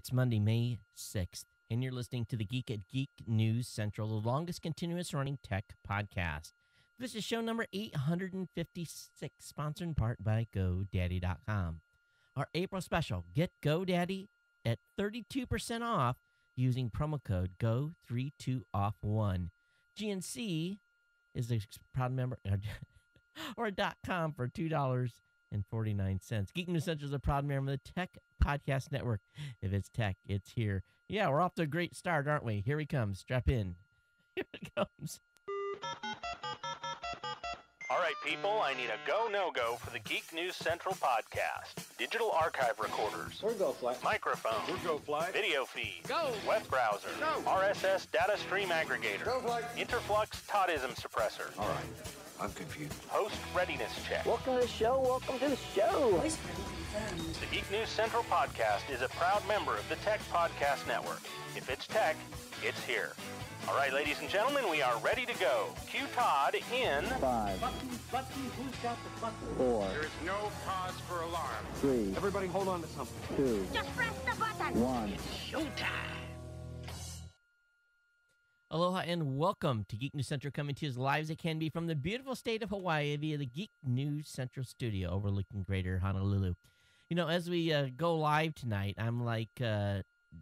It's Monday, May 6th, and you're listening to The Geek at Geek News Central, the longest continuous running tech podcast. This is show number 856, sponsored in part by GoDaddy.com. Our April special, get GoDaddy at 32% off using promo code GO32OFF1. GNC is a proud member, or .com for $2.49. Geek News Central is a proud member of the Tech Podcast Network. If it's tech, it's here. Yeah, we're off to a great start, aren't we? Here he comes. Strap in. Here it comes. All right, people, I need a go, no-go for the Geek News Central podcast. Digital archive recorders. We're go fly. Microphone. We're go fly. Video feed. Go. Web browser. Go. RSS data stream aggregator. Go fly. Interflux Toddism suppressor. All right, I'm confused. Host readiness check. Welcome to the show. Welcome to the show. The Geek News Central podcast is a proud member of the Tech Podcast Network. If it's tech, it's here. All right, ladies and gentlemen, we are ready to go. Cue Todd in 5, Button, who's got the button? 4, There is no cause for alarm. 3, Everybody hold on to something. 2, Just press the button. 1. Showtime. Aloha and welcome to Geek News Central, coming to you as live as it can be from the beautiful state of Hawaii via the Geek News Central studio overlooking Greater Honolulu. You know, as we go live tonight, I'm like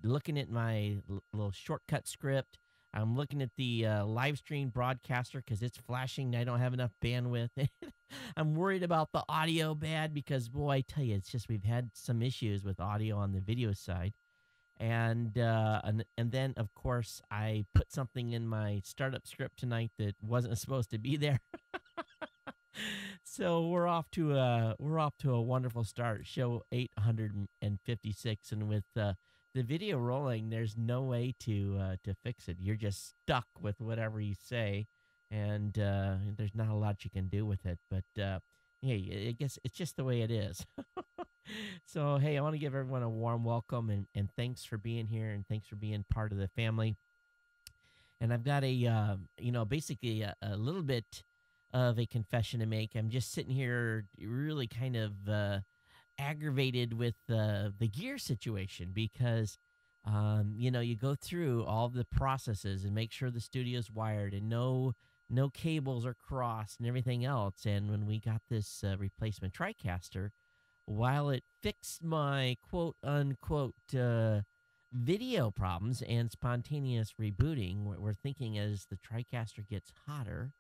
looking at my little shortcut script. I'm looking at the live stream broadcaster because it's flashing. I don't have enough bandwidth. I'm worried about the audio bad because, boy, I tell you, it's just we've had some issues with audio on the video side. And then, of course, I put something in my startup script tonight that wasn't supposed to be there. So we're off to a wonderful start, show 856, and with the video rolling, there's no way to fix it. You're just stuck with whatever you say, and there's not a lot you can do with it. But hey, I guess it's just the way it is. So hey, I want to give everyone a warm welcome and thanks for being here and thanks for being part of the family. And I've got a basically a little bit of a confession to make. I'm just sitting here really kind of aggravated with the gear situation because you go through all the processes and make sure the studio's wired and no cables are crossed and everything else. And when we got this replacement TriCaster, while it fixed my quote unquote video problems and spontaneous rebooting, we're thinking as the TriCaster gets hotter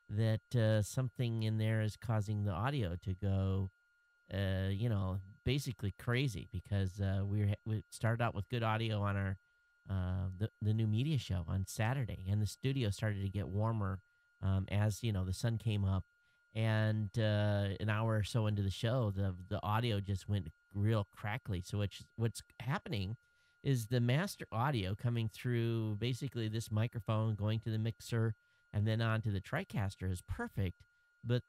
that something in there is causing the audio to go basically crarazy because we started out with good audio on our the new media show on Saturday, and the studio started to get warmer as the sun came up, and an hour or so into the show, the audio just went real crackly. So what's happening is the master audio coming through basically this microphone, going to the mixer, and then onto the TriCaster is perfect. But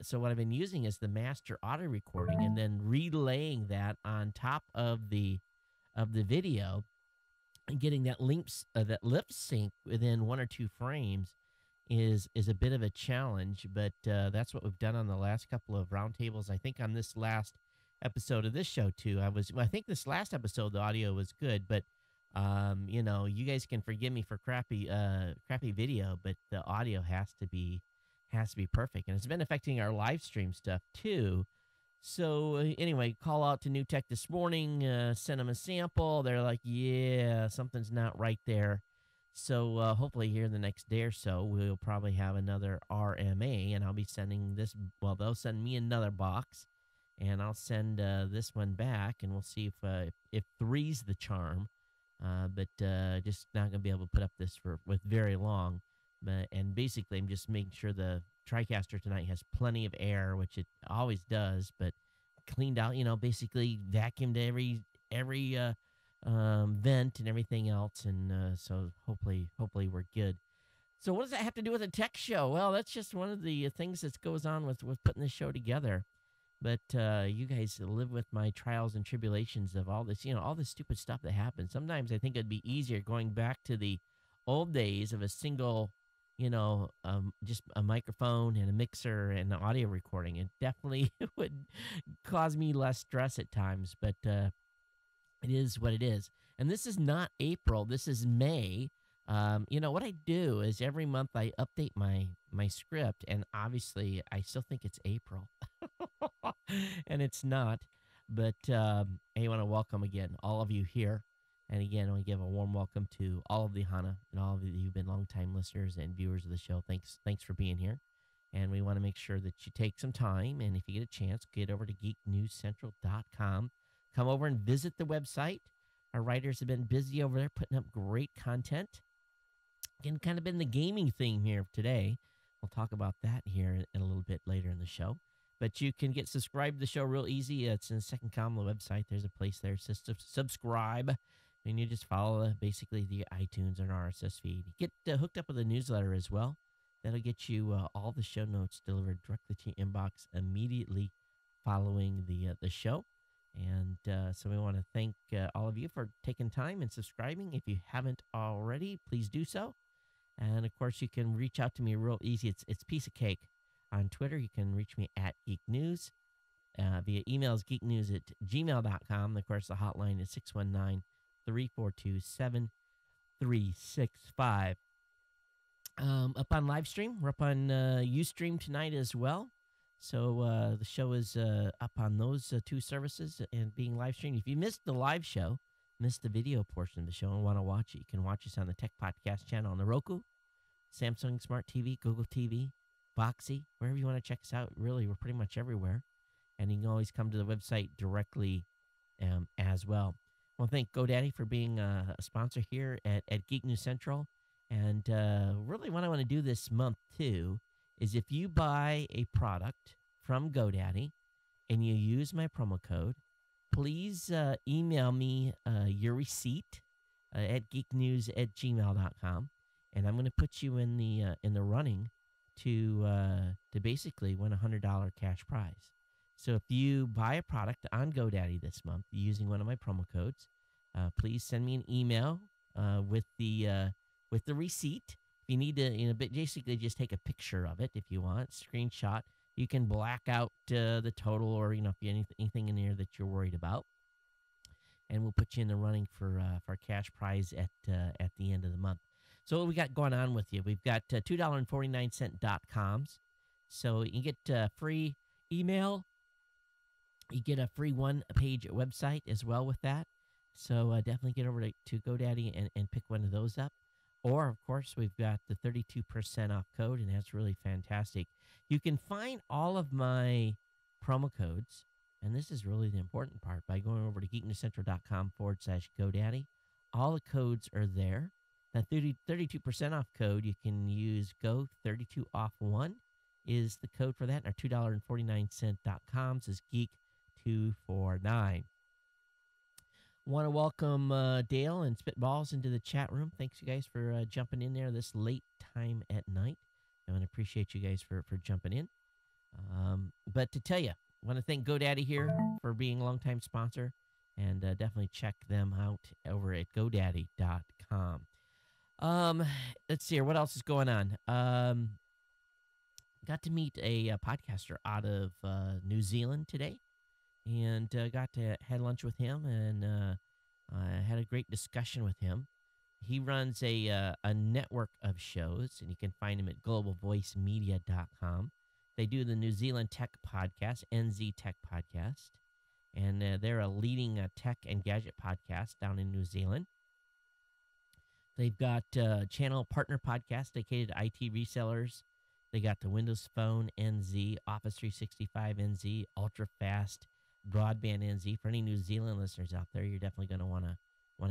so what I've been using is the master audio recording and then relaying that on top of the video and getting that lip sync within 1 or 2 frames is a bit of a challenge. But that's what we've done on the last couple of roundtables. I think on this last episode of this show too, I think this last episode the audio was good, but you guys can forgive me for crappy video, but the audio has to be perfect, and it's been affecting our live stream stuff too. So anyway, call out to New Tech this morning, send them a sample. They're like, yeah, something's not right there. So hopefully here in the next day or so, we'll probably have another RMA, and I'll be sending this. Well, they'll send me another box, and I'll send this one back, and we'll see if 3's the charm. But just not going to be able to put up this with very long. And basically, I'm just making sure the TriCaster tonight has plenty of air, which it always does, but cleaned out, basically vacuumed every vent and everything else. And so hopefully we're good. So what does that have to do with a tech show? Well, that's just one of the things that goes on with putting this show together. But you guys live with my trials and tribulations of all this, all this stupid stuff that happens. Sometimes I think it'd be easier going back to the old days of a single, just a microphone and a mixer and audio recording. It definitely would cause me less stress at times. But It is what it is. And this is not April. This is May. What I do is every month I update my script, and obviously I still think it's April, and it's not. But I want to welcome again all of you here, and again I want to give a warm welcome to all of the Hana and all of you who've been longtime listeners and viewers of the show. Thanks for being here, and we want to make sure that you take some time, and if you get a chance, get over to geeknewscentral.com. Come over and visit the website. Our writers have been busy over there putting up great content. Again, kind of been the gaming theme here today. We'll talk about that here in a little bit later in the show. But you can get subscribed to the show real easy. It's in the second column of the website. There's a place there that says subscribe. And you just follow basically the iTunes and RSS feed. Get hooked up with a newsletter as well. That'll get you all the show notes delivered directly to your inbox immediately following the show. And so we want to thank all of you for taking time and subscribing. If you haven't already, please do so. And, of course, you can reach out to me real easy. It's piece of cake. On Twitter, you can reach me at Geek News. Via email is geeknews@gmail.com. Of course, the hotline is 619-342-7365. Up on live stream. We're up on Ustream tonight as well. So the show is up on those two services and being live streamed. If you missed the live show, missed the video portion of the show and want to watch it, you can watch us on the Tech Podcast channel on the Roku, Samsung Smart TV, Google TV, Boxy, wherever you want to check us out. Really, we're pretty much everywhere. And you can always come to the website directly as well. I want to thank GoDaddy for being a sponsor here at Geek News Central. And really what I want to do this month, too, is if you buy a product from GoDaddy and you use my promo code, please email me your receipt at geeknews@gmail.com, and I'm going to put you in the running to basically win a $100 cash prize. So if you buy a product on GoDaddy this month using one of my promo codes, please send me an email with the receipt. If you need to, basically just take a picture of it if you want, screenshot. You can black out the total, or if you have anything in there that you're worried about, and we'll put you in the running for a cash prize at the end of the month. So what we got going on with you? We've got $2.49.coms. So you get free email. You get a free one-page website as well with that. So definitely get over to GoDaddy and pick one of those up. Or, of course, we've got the 32% off code, and that's really fantastic. You can find all of my promo codes, and this is really the important part, by going over to geeknewscentral.com/GoDaddy. All the codes are there. That 32% off code, you can use Go32Off1 is the code for that, and our $2.49.coms is Geek249. Want to welcome Dale and Spitballs into the chat room. Thanks, you guys, for jumping in there this late time at night. I want to appreciate you guys for jumping in. But to tell you, I want to thank GoDaddy here for being a longtime sponsor, and definitely check them out over at GoDaddy.com. Let's see here. What else is going on? Got to meet a podcaster out of New Zealand today. And got to had lunch with him, and had a great discussion with him. He runs a network of shows, and you can find him at globalvoicemedia.com. They do the New Zealand Tech Podcast, NZ Tech Podcast, and they're a leading tech and gadget podcast down in New Zealand. They've got channel partner podcast dedicated to IT resellers. They got the Windows Phone NZ, Office 365 NZ, Ultra Fast Broadband NZ. For any New Zealand listeners out there, you're definitely going to want to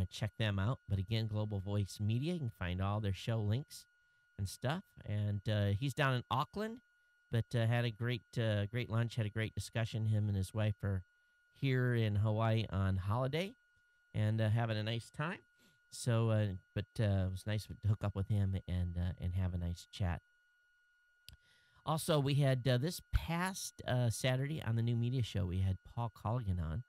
check them out. But again, Global Voice Media, you can find all their show links and stuff. And he's down in Auckland, but had a great lunch, had a great discussion. Him and his wife are here in Hawaii on holiday and having a nice time. So, it was nice to hook up with him and have a nice chat. Also, we had this past Saturday on the New Media Show, we had Paul Colligan on.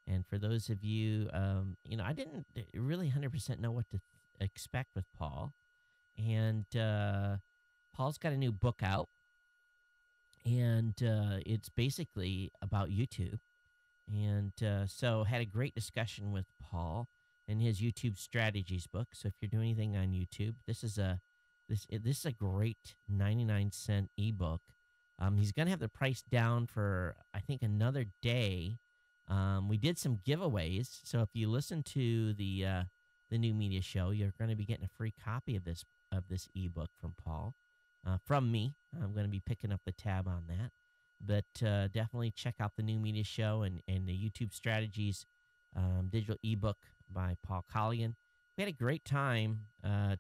And for those of you, I didn't really 100% know what to expect with Paul. And Paul's got a new book out. And it's basically about YouTube. And so had a great discussion with Paul in his YouTube strategies book. So if you're doing anything on YouTube, this is a great 99-cent ebook. He's going to have the price down for, I think, another day. We did some giveaways. So if you listen to the new media show, you're going to be getting a free copy of this ebook from Paul, from me. I'm going to be picking up the tab on that. But definitely check out the new media show and the YouTube strategies digital ebook by Paul Colligan. We had a great time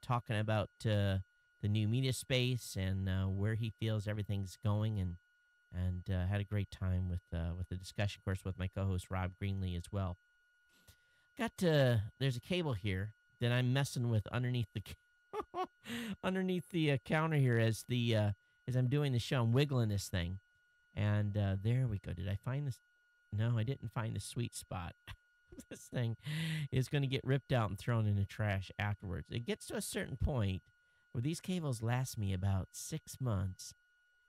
talking about the new media space and where he feels everything's going, and had a great time with the discussion, of course, with my co-host Rob Greenlee as well. There's a cable here that I'm messing with underneath the underneath the counter here as I'm doing the show. I'm wiggling this thing, and there we go. Did I find this? No, I didn't find the sweet spot. This thing is going to get ripped out and thrown in the trash afterwards. It gets to a certain point where these cables last me about 6 months,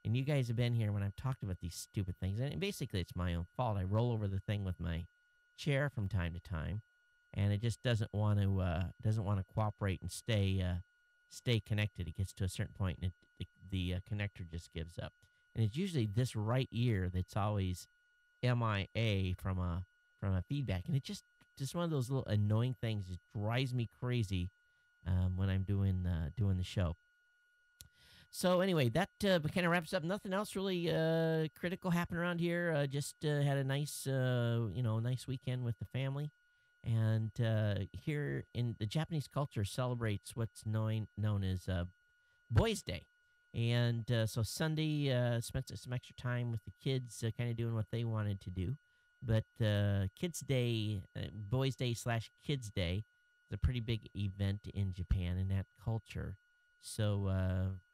and you guys have been here when I've talked about these stupid things, and basically it's my own fault. I roll over the thing with my chair from time to time, and it just doesn't want to cooperate and stay connected. It gets to a certain point, and the connector just gives up. And it's usually this right ear that's always MIA from a feedback, and it's just one of those little annoying things that drives me crazy when I'm doing the show. So anyway, that kind of wraps up. Nothing else really critical happened around here. Just had a nice nice weekend with the family, and here in the Japanese culture celebrates what's known as Boys' Day. And so Sunday, spent some extra time with the kids, kind of doing what they wanted to do. But Kids' Day, Boys' Day / Kids' Day is a pretty big event in Japan in that culture. So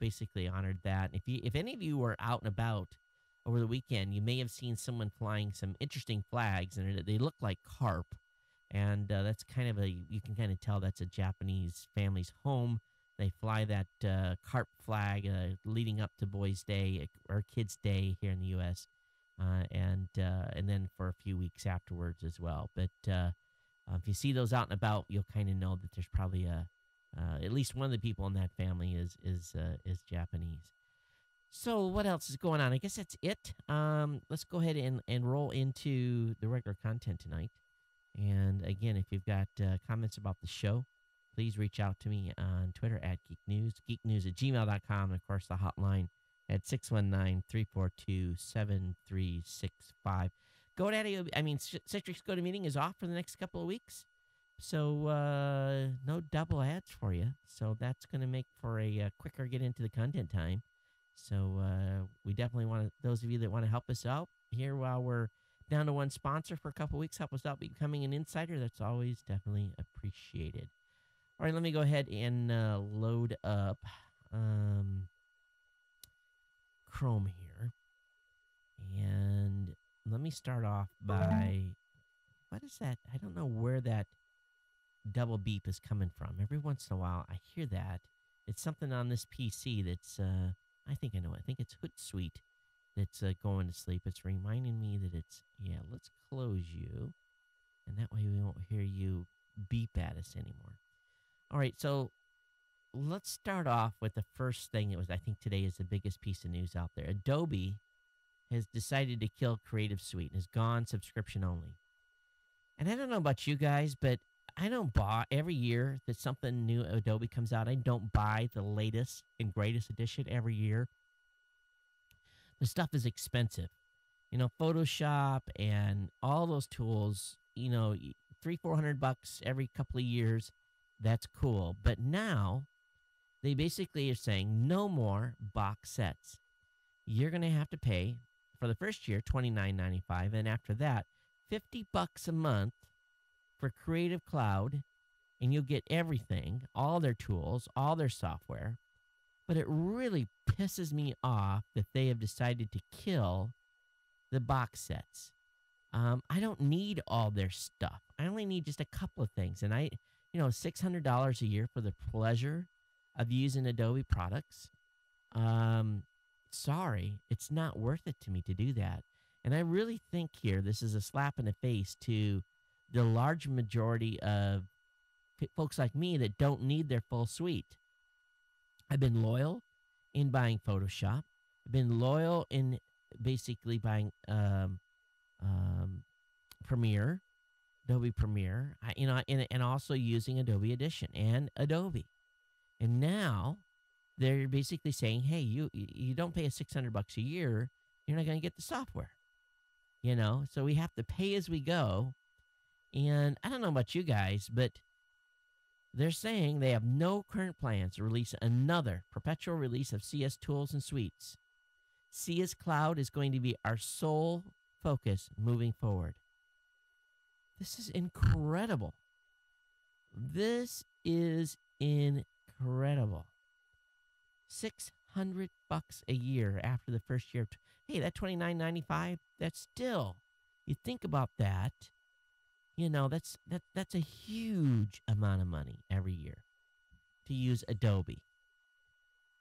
basically honored that. If any of you were out and about over the weekend, you may have seen someone flying some interesting flags, and they look like carp. And that's you can kind of tell that's a Japanese family's home. They fly that carp flag leading up to Boys' Day or Kids' Day here in the U.S., and then for a few weeks afterwards as well. But if you see those out and about, you'll kind of know that there's probably at least one of the people in that family is Japanese. So what else is going on? I guess that's it. Let's go ahead and roll into the regular content tonight. And again, if you've got comments about the show, please reach out to me on Twitter at Geek News, geeknews@gmail.com, and of course the hotline at 619-342-7365. Citrix GoToMeeting is off for the next couple of weeks, so no double ads for you. So that's going to make for a quicker get into the content time. So we definitely want those of you that want to help us out here while we're down to one sponsor for a couple of weeks, help us out becoming an insider. That's always definitely appreciated. All right, let me go ahead and load up Chrome here. And let me start off by, what is that? I don't know where that double beep is coming from. Every once in a while, I hear that. It's something on this PC that's, I think I know it. I think it's Hootsuite that's going to sleep. It's reminding me that let's close you. And that way we won't hear you beep at us anymore. All right, so let's start off with the first thing I think today is the biggest piece of news out there. Adobe has decided to kill Creative Suite and has gone subscription only. And I don't know about you guys, but I don't buy every year that something new Adobe comes out. I don't buy the latest and greatest edition every year. The stuff is expensive. Photoshop and all those tools, $300-400 every couple of years. That's cool. But now they basically are saying no more box sets. You're going to have to pay for the first year $29.95, and after that $50 a month for Creative Cloud, and you'll get everything, all their tools, all their software. But it really pisses me off that they have decided to kill the box sets. I don't need all their stuff. I only need just a couple of things, and $600 a year for the pleasure of using Adobe products. Sorry, it's not worth it to me to do that. And I really think here this is a slap in the face to the large majority of folks like me that don't need their full suite. I've been loyal in buying Photoshop. I've been loyal in basically buying um, Premiere, Adobe Premiere, and also using Adobe Edition and Adobe. And now they're basically saying, hey, you don't pay us $600 a year, you're not going to get the software. So we have to pay as we go. And I don't know about you guys, but they're saying they have no current plans to release another perpetual release of CS tools and suites. CS Cloud is going to be our sole focus moving forward. This is incredible. This is incredible. $600 a year after the first year. Hey, that $29.95, that's still, you think about that, that's a huge amount of money every year to use Adobe.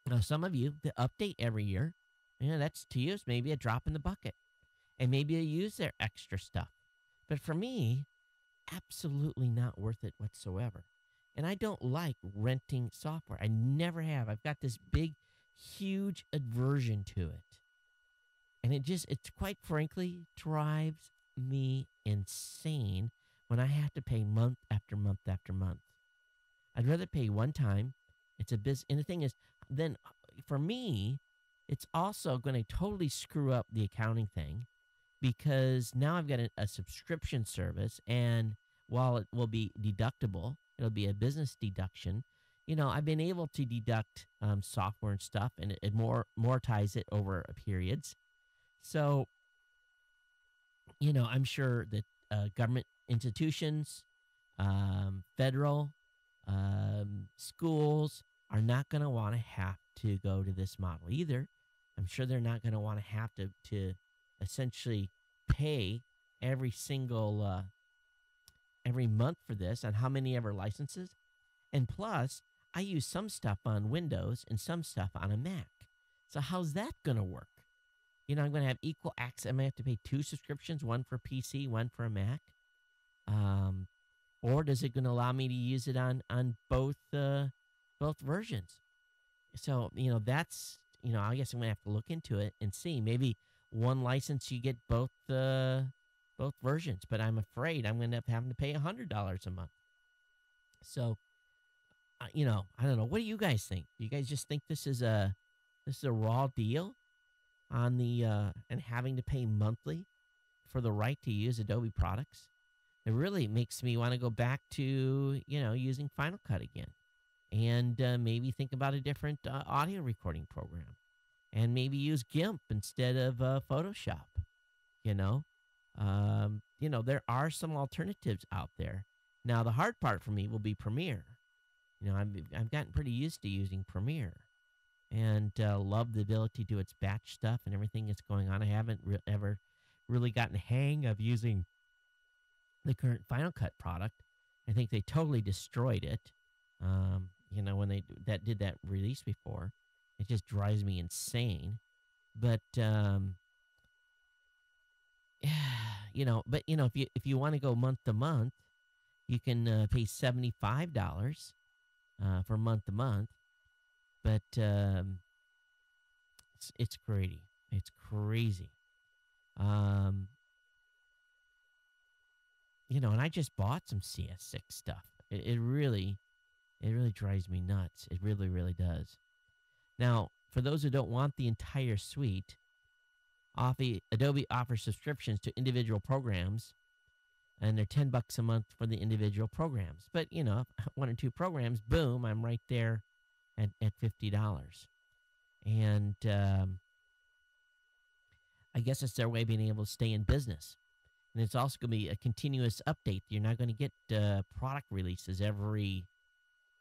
Now, some of you, the update every year, that's to use maybe a drop in the bucket. And maybe you use their extra stuff. But for me, absolutely not worth it whatsoever. And I don't like renting software. I never have. I've got this big, huge aversion to it. And it's quite frankly drives me insane when I have to pay month after month after month. I'd rather pay one time. It's a business. And the thing is, then for me, it's also going to totally screw up the accounting thing, because now I've got a subscription service, and while it will be deductible, it'll be a business deduction. I've been able to deduct software and stuff, and it amortize it over periods. So, I'm sure that government institutions, federal schools are not going to want to have to go to this model either. I'm sure they're not going to want to have to essentially pay every single every month for this on how many ever licenses. And plus, I use some stuff on Windows and some stuff on a Mac. So how's that going to work? I'm going to have equal access. I might have to pay 2 subscriptions, one for PC, one for a Mac. Or is it going to allow me to use it on both versions? So, that's, I guess I'm going to have to look into it and see. Maybe one license you get both versions, but I'm afraid I'm going to end up having to pay $100 a month. So, I don't know. What do you guys think? Do you guys just think this is a raw deal on the and having to pay monthly for the right to use Adobe products? It really makes me want to go back to using Final Cut again, and maybe think about a different audio recording program, and maybe use GIMP instead of Photoshop. There are some alternatives out there. Now, the hard part for me will be Premiere. I've gotten pretty used to using Premiere, and love the ability to do its batch stuff and everything that's going on. I haven't ever really gotten the hang of using the current Final Cut product. I think they totally destroyed it. When they did that release before, it just drives me insane. But if you want to go month to month, you can pay $75 for month to month. But it's crazy. It's crazy. And I just bought some CS6 stuff. It really drives me nuts. It really, really does. Now, for those who don't want the entire suite, Adobe offers subscriptions to individual programs, and they're $10 a month for the individual programs. But, 1 or 2 programs, boom, I'm right there at $50. And I guess it's their way of being able to stay in business. And it's also going to be a continuous update. You're not going to get product releases every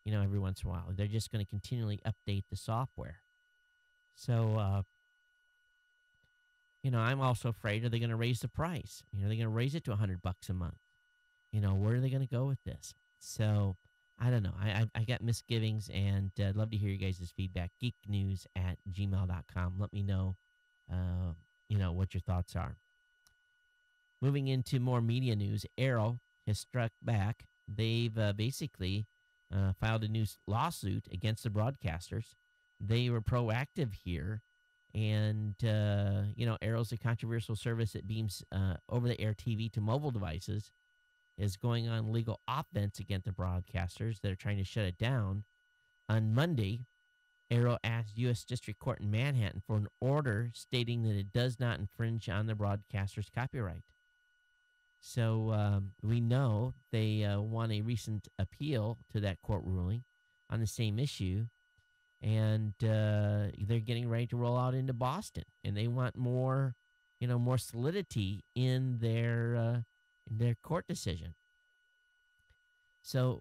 once in a while. They're just going to continually update the software. So, I'm also afraid, are they going to raise the price? They're going to raise it to $100 a month. Where are they going to go with this? So, I don't know. I got misgivings, and I'd love to hear you guys' feedback. geeknews@gmail.com. Let me know, what your thoughts are. Moving into more media news, Arrow has struck back. They've basically filed a new lawsuit against the broadcasters. They were proactive here. And, Arrow's a controversial service that beams over-the-air TV to mobile devices, is going on legal offense against the broadcasters that are trying to shut it down. On Monday, Arrow asked U.S. District Court in Manhattan for an order stating that it does not infringe on the broadcaster's copyright. So we know they won a recent appeal to that court ruling on the same issue, and they're getting ready to roll out into Boston, and they want more solidity in their court decision. So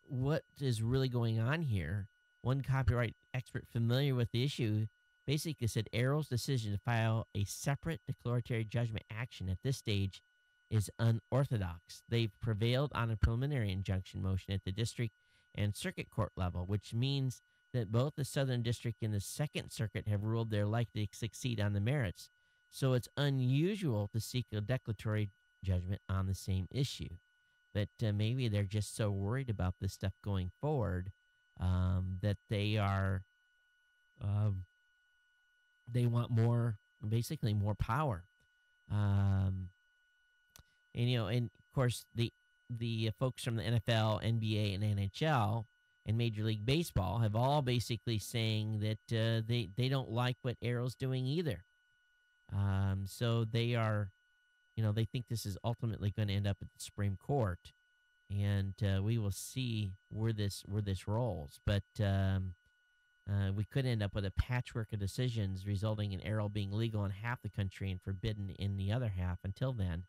what is really going on here? One copyright expert familiar with the issue basically said Arrow's decision to file a separate declaratory judgment action at this stage is unorthodox. They've prevailed on a preliminary injunction motion at the district and circuit court level, which means that both the Southern District and the Second Circuit have ruled they're likely to succeed on the merits. So it's unusual to seek a declaratory judgment on the same issue. But maybe they're just so worried about this stuff going forward that they are they want basically more power. And of course the folks from the NFL, NBA, and NHL and Major League Baseball have all basically saying that they don't like what Arrow's doing either. So they are, they think this is ultimately going to end up at the Supreme Court, and we will see where this rolls. But we could end up with a patchwork of decisions resulting in Arrow being legal in half the country and forbidden in the other half until then.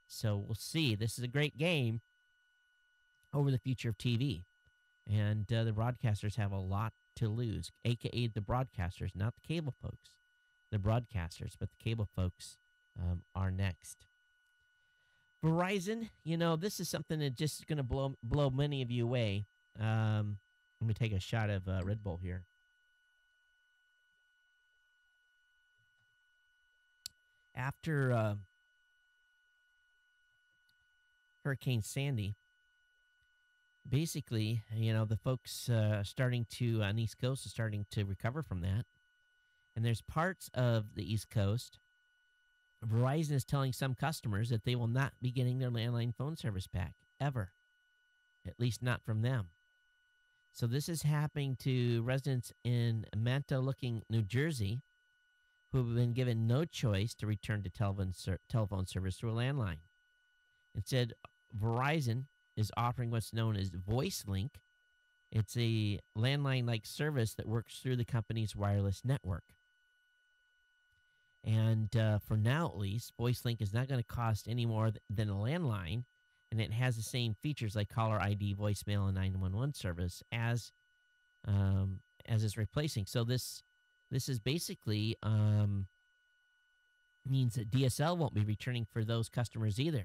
So we'll see. This is a great game over the future of TV. And the broadcasters have a lot to lose, a.k.a. the broadcasters, not the cable folks. The broadcasters, but the cable folks are next. Verizon, this is something that just is going to blow many of you away. Let me take a shot of Red Bull here. After Hurricane Sandy, basically, the folks starting to on the East Coast are starting to recover from that. And there's parts of the East Coast, Verizon is telling some customers that they will not be getting their landline phone service back, ever. At least not from them. So this is happening to residents in Mantoloking, New Jersey, who have been given no choice to return to telephone service through a landline. Instead, Verizon is offering what's known as VoiceLink. It's a landline-like service that works through the company's wireless network. And for now, at least, VoiceLink is not going to cost any more than a landline, and it has the same features like caller ID, voicemail, and 911 service as it's replacing. So this is basically means that DSL won't be returning for those customers either.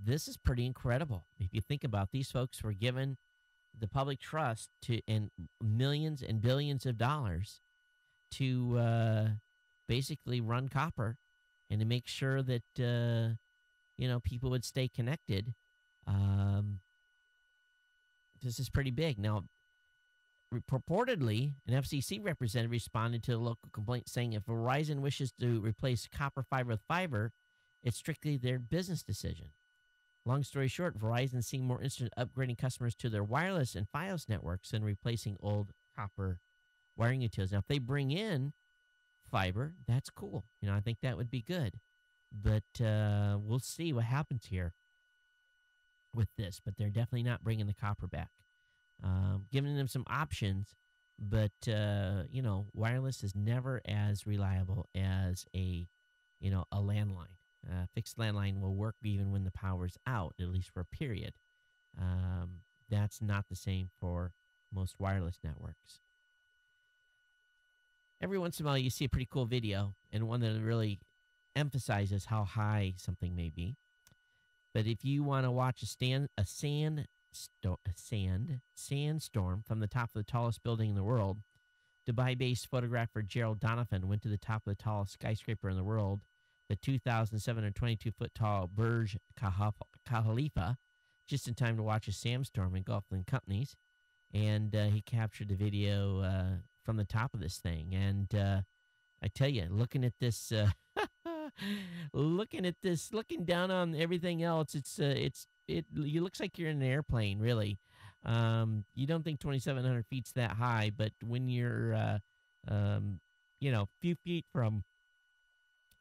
This is pretty incredible. If you think about these folks were given the public trust and millions and billions of dollars to basically run copper and to make sure that people would stay connected. This is pretty big. Now, purportedly, an FCC representative responded to the local complaint saying if Verizon wishes to replace copper fiber with fiber, it's strictly their business decision. Long story short, Verizon seeing more interested in upgrading customers to their wireless and Fios networks than replacing old copper wiring utilities. Now, if they bring in fiber, that's cool. I think that would be good. But we'll see what happens here with this. But they're definitely not bringing the copper back. Giving them some options, but, wireless is never as reliable as a landline. Fixed landline will work even when the power's out, at least for a period. That's not the same for most wireless networks. Every once in a while, you see a pretty cool video, and one that really emphasizes how high something may be. But if you want to watch a sandstorm from the top of the tallest building in the world, Dubai-based photographer Gerald Donovan went to the top of the tallest skyscraper in the world the 2,722-foot tall Burj Khalifa just in time to watch a sandstorm engulf the companies. And he captured the video from the top of this thing. And I tell you, looking at this, looking down on everything else, it looks like you're in an airplane, really. You don't think 2,700 feet's that high, but when you're, few feet from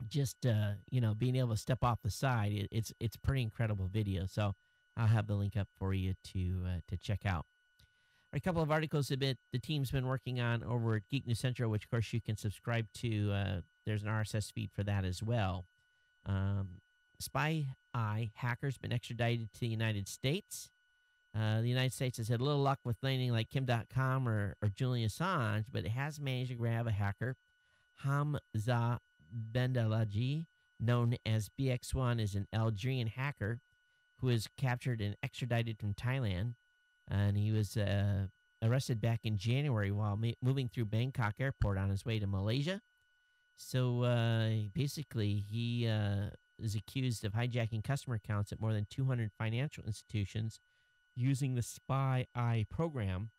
just, being able to step off the side, it's a pretty incredible video. So I'll have the link up for you to check out. A couple of articles that the team's been working on over at Geek News Central, which, of course, you can subscribe to. There's an RSS feed for that as well. Spy Eye hackers been extradited to the United States. The United States has had little luck with landing like Kim.com or Julian Assange, but it has managed to grab a hacker. Hamza Bendalaji, known as BX1, is an Algerian hacker who was captured and extradited from Thailand. And he was arrested back in January while moving through Bangkok airport on his way to Malaysia. So basically, he is accused of hijacking customer accounts at more than 200 financial institutions using the Spy Eye program.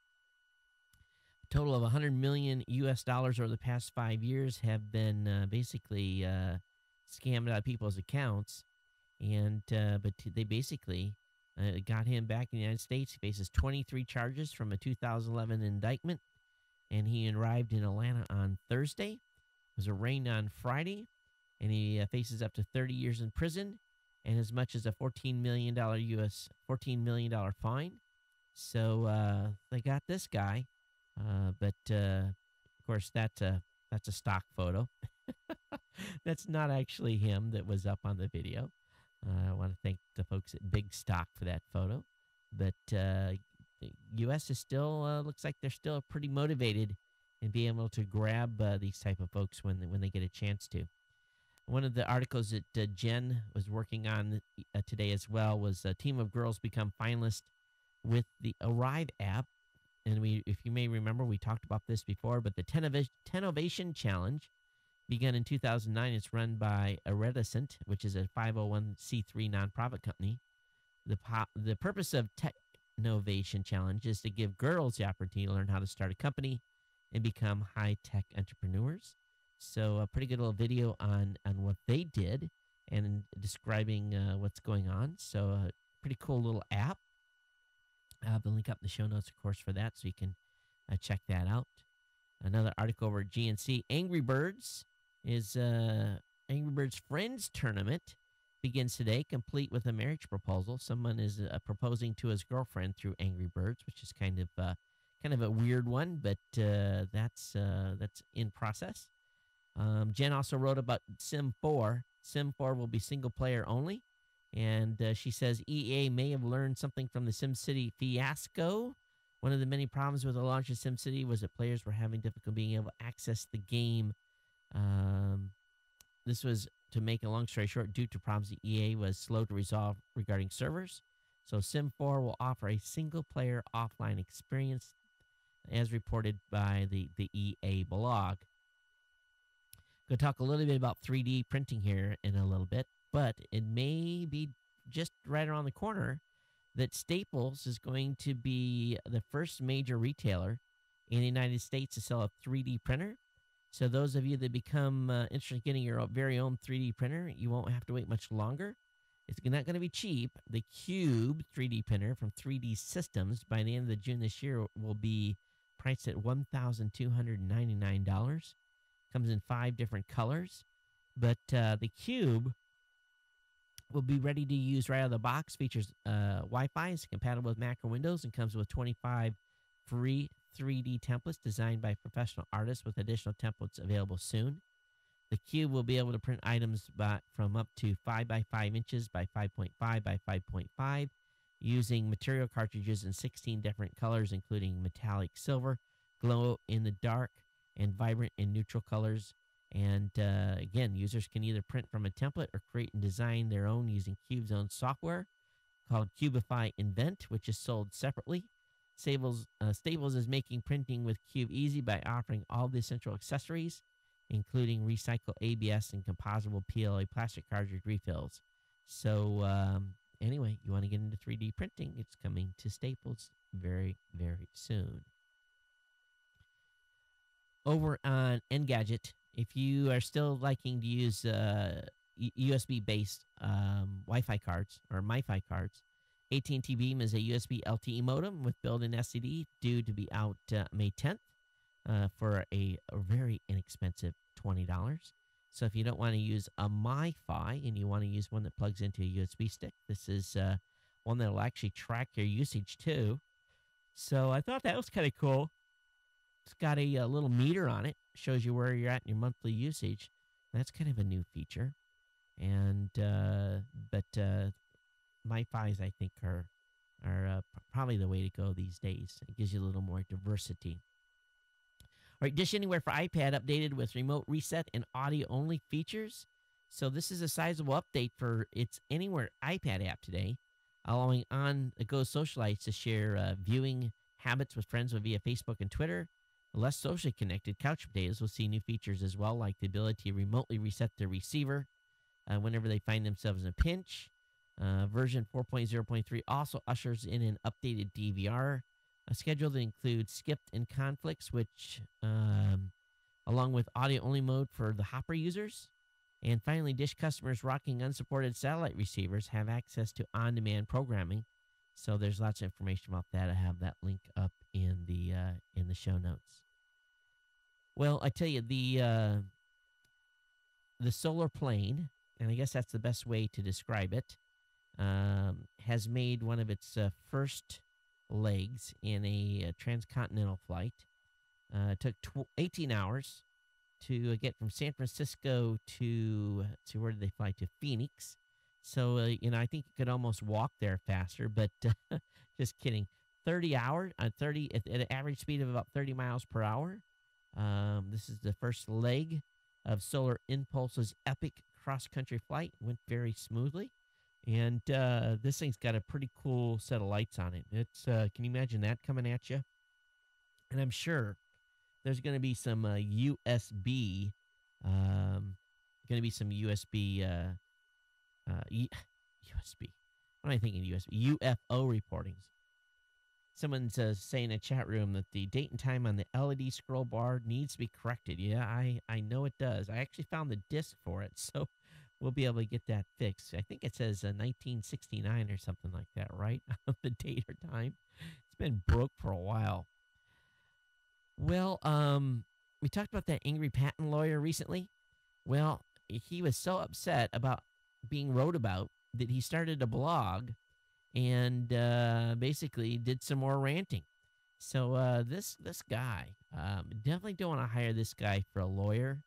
A total of $100 million over the past 5 years have been basically scammed out of people's accounts. And but they basically got him back in the United States. He faces 23 charges from a 2011 indictment, and he arrived in Atlanta on Thursday. Was arraigned on Friday, and he faces up to 30 years in prison and as much as a $14 million fine. So they got this guy, but of course that's a stock photo. That's not actually him that was up on the video. I want to thank the folks at Big Stock for that photo. But the U.S. is still, looks like they're still pretty motivated in being able to grab these type of folks when they get a chance to. One of the articles that Jen was working on today as well was a team of girls become finalists with the Arrive app. And if you may remember, we talked about this before, but the 10 Ovation Challenge begun in 2009. It's run by Iridescent, which is a 501c3 nonprofit company. The purpose of Technovation Challenge is to give girls the opportunity to learn how to start a company and become high-tech entrepreneurs. So a pretty good little video on what they did and describing what's going on. So a pretty cool little app. I'll have the link up in the show notes, of course, for that, so you can check that out. Another article over at GNC. Angry Birds Friends Tournament begins today, complete with a marriage proposal. Someone is proposing to his girlfriend through Angry Birds, which is kind of a weird one, but that's in process. Jen also wrote about Sim 4. Sim 4 will be single player only, and she says EA may have learned something from the SimCity fiasco. One of the many problems with the launch of SimCity was that players were having difficulty being able to access the game. This was, to make a long story short, due to problems the EA was slow to resolve regarding servers. So Sim 4 will offer a single-player offline experience, as reported by the EA blog. Going to talk a little bit about 3D printing here in a little bit, but it may be just right around the corner that Staples is going to be the first major retailer in the United States to sell a 3D printer. So those of you that become interested in getting your very own 3D printer, you won't have to wait much longer. It's not going to be cheap. The Cube 3D printer from 3D Systems by the end of June this year will be priced at $1,299. Comes in 5 different colors. But the Cube will be ready to use right out of the box. Features Wi-Fi, is compatible with Mac or Windows, and comes with 25 free 3D templates designed by professional artists, with additional templates available soon. The Cube will be able to print items from up to 5 by 5 inches by 5.5 by 5.5 using material cartridges in 16 different colors, including metallic silver, glow in the dark, and vibrant and neutral colors. And again, users can either print from a template or create and design their own using Cube's own software called Cubify Invent, which is sold separately. Staples is making printing with Cube easy by offering all the essential accessories, including recycled ABS and composable PLA plastic cartridge refills. So anyway, you want to get into 3D printing, it's coming to Staples very, very soon. Over on Engadget, if you are still liking to use USB-based Wi-Fi cards or MiFi cards, AT&T Beam is a USB LTE modem with built-in SCD due to be out May 10th for a very inexpensive $20. So if you don't want to use a MiFi and you want to use one that plugs into a USB stick, this is one that will actually track your usage too. So I thought that was kind of cool. It's got a little meter on it, shows you where you're at in your monthly usage. That's kind of a new feature. And but MiFis, I think, are probably the way to go these days. It gives you a little more diversity. All right, Dish Anywhere for iPad updated with remote reset and audio-only features. So this is a sizable update for its Anywhere iPad app today, allowing on-the-go socialites to share viewing habits with friends via Facebook and Twitter. Less socially connected couch potatoes will see new features as well, like the ability to remotely reset their receiver whenever they find themselves in a pinch. Version 4.0.3 also ushers in an updated DVR schedule that includes skipped and conflicts, which along with audio-only mode for the Hopper users. And finally, Dish customers rocking unsupported satellite receivers have access to on-demand programming. So there's lots of information about that. I have that link up in the show notes. Well, I tell you, the solar plane, and I guess that's the best way to describe it, has made one of its first legs in a transcontinental flight. It took 18 hours to get from San Francisco to where did they fly? To Phoenix. So, I think you could almost walk there faster, but just kidding. 30 hours, at an average speed of about 30 miles per hour. This is the first leg of Solar Impulse's epic cross-country flight. Went very smoothly. And this thing's got a pretty cool set of lights on it. It's can you imagine that coming at you? And I'm sure there's going to be some USB, USB. What am I thinking? USB UFO reportings. Someone's saying in a chat room that the date and time on the LED scroll bar needs to be corrected. Yeah, I know it does. I actually found the disc for it, so we'll be able to get that fixed. I think it says 1969 or something like that, right? The date or time. It's been broke for a while. Well, we talked about that angry patent lawyer recently. Well, he was so upset about being wrote about that he started a blog and basically did some more ranting. So this guy, definitely don't want to hire this guy for a lawyer.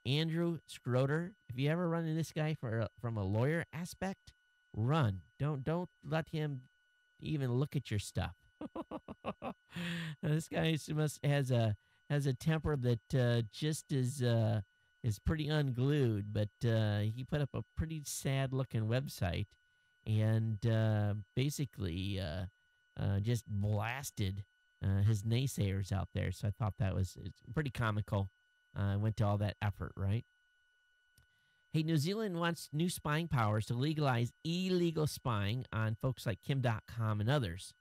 Andrew Schroeder, if you ever run into this guy from a lawyer aspect, run. Don't let him even look at your stuff. This guy has a temper that just is pretty unglued, but he put up a pretty sad looking website and basically just blasted his naysayers out there. So I thought it's pretty comical. Went to all that effort, right? Hey, New Zealand wants new spying powers to legalize illegal spying on folks like Kim.com and others.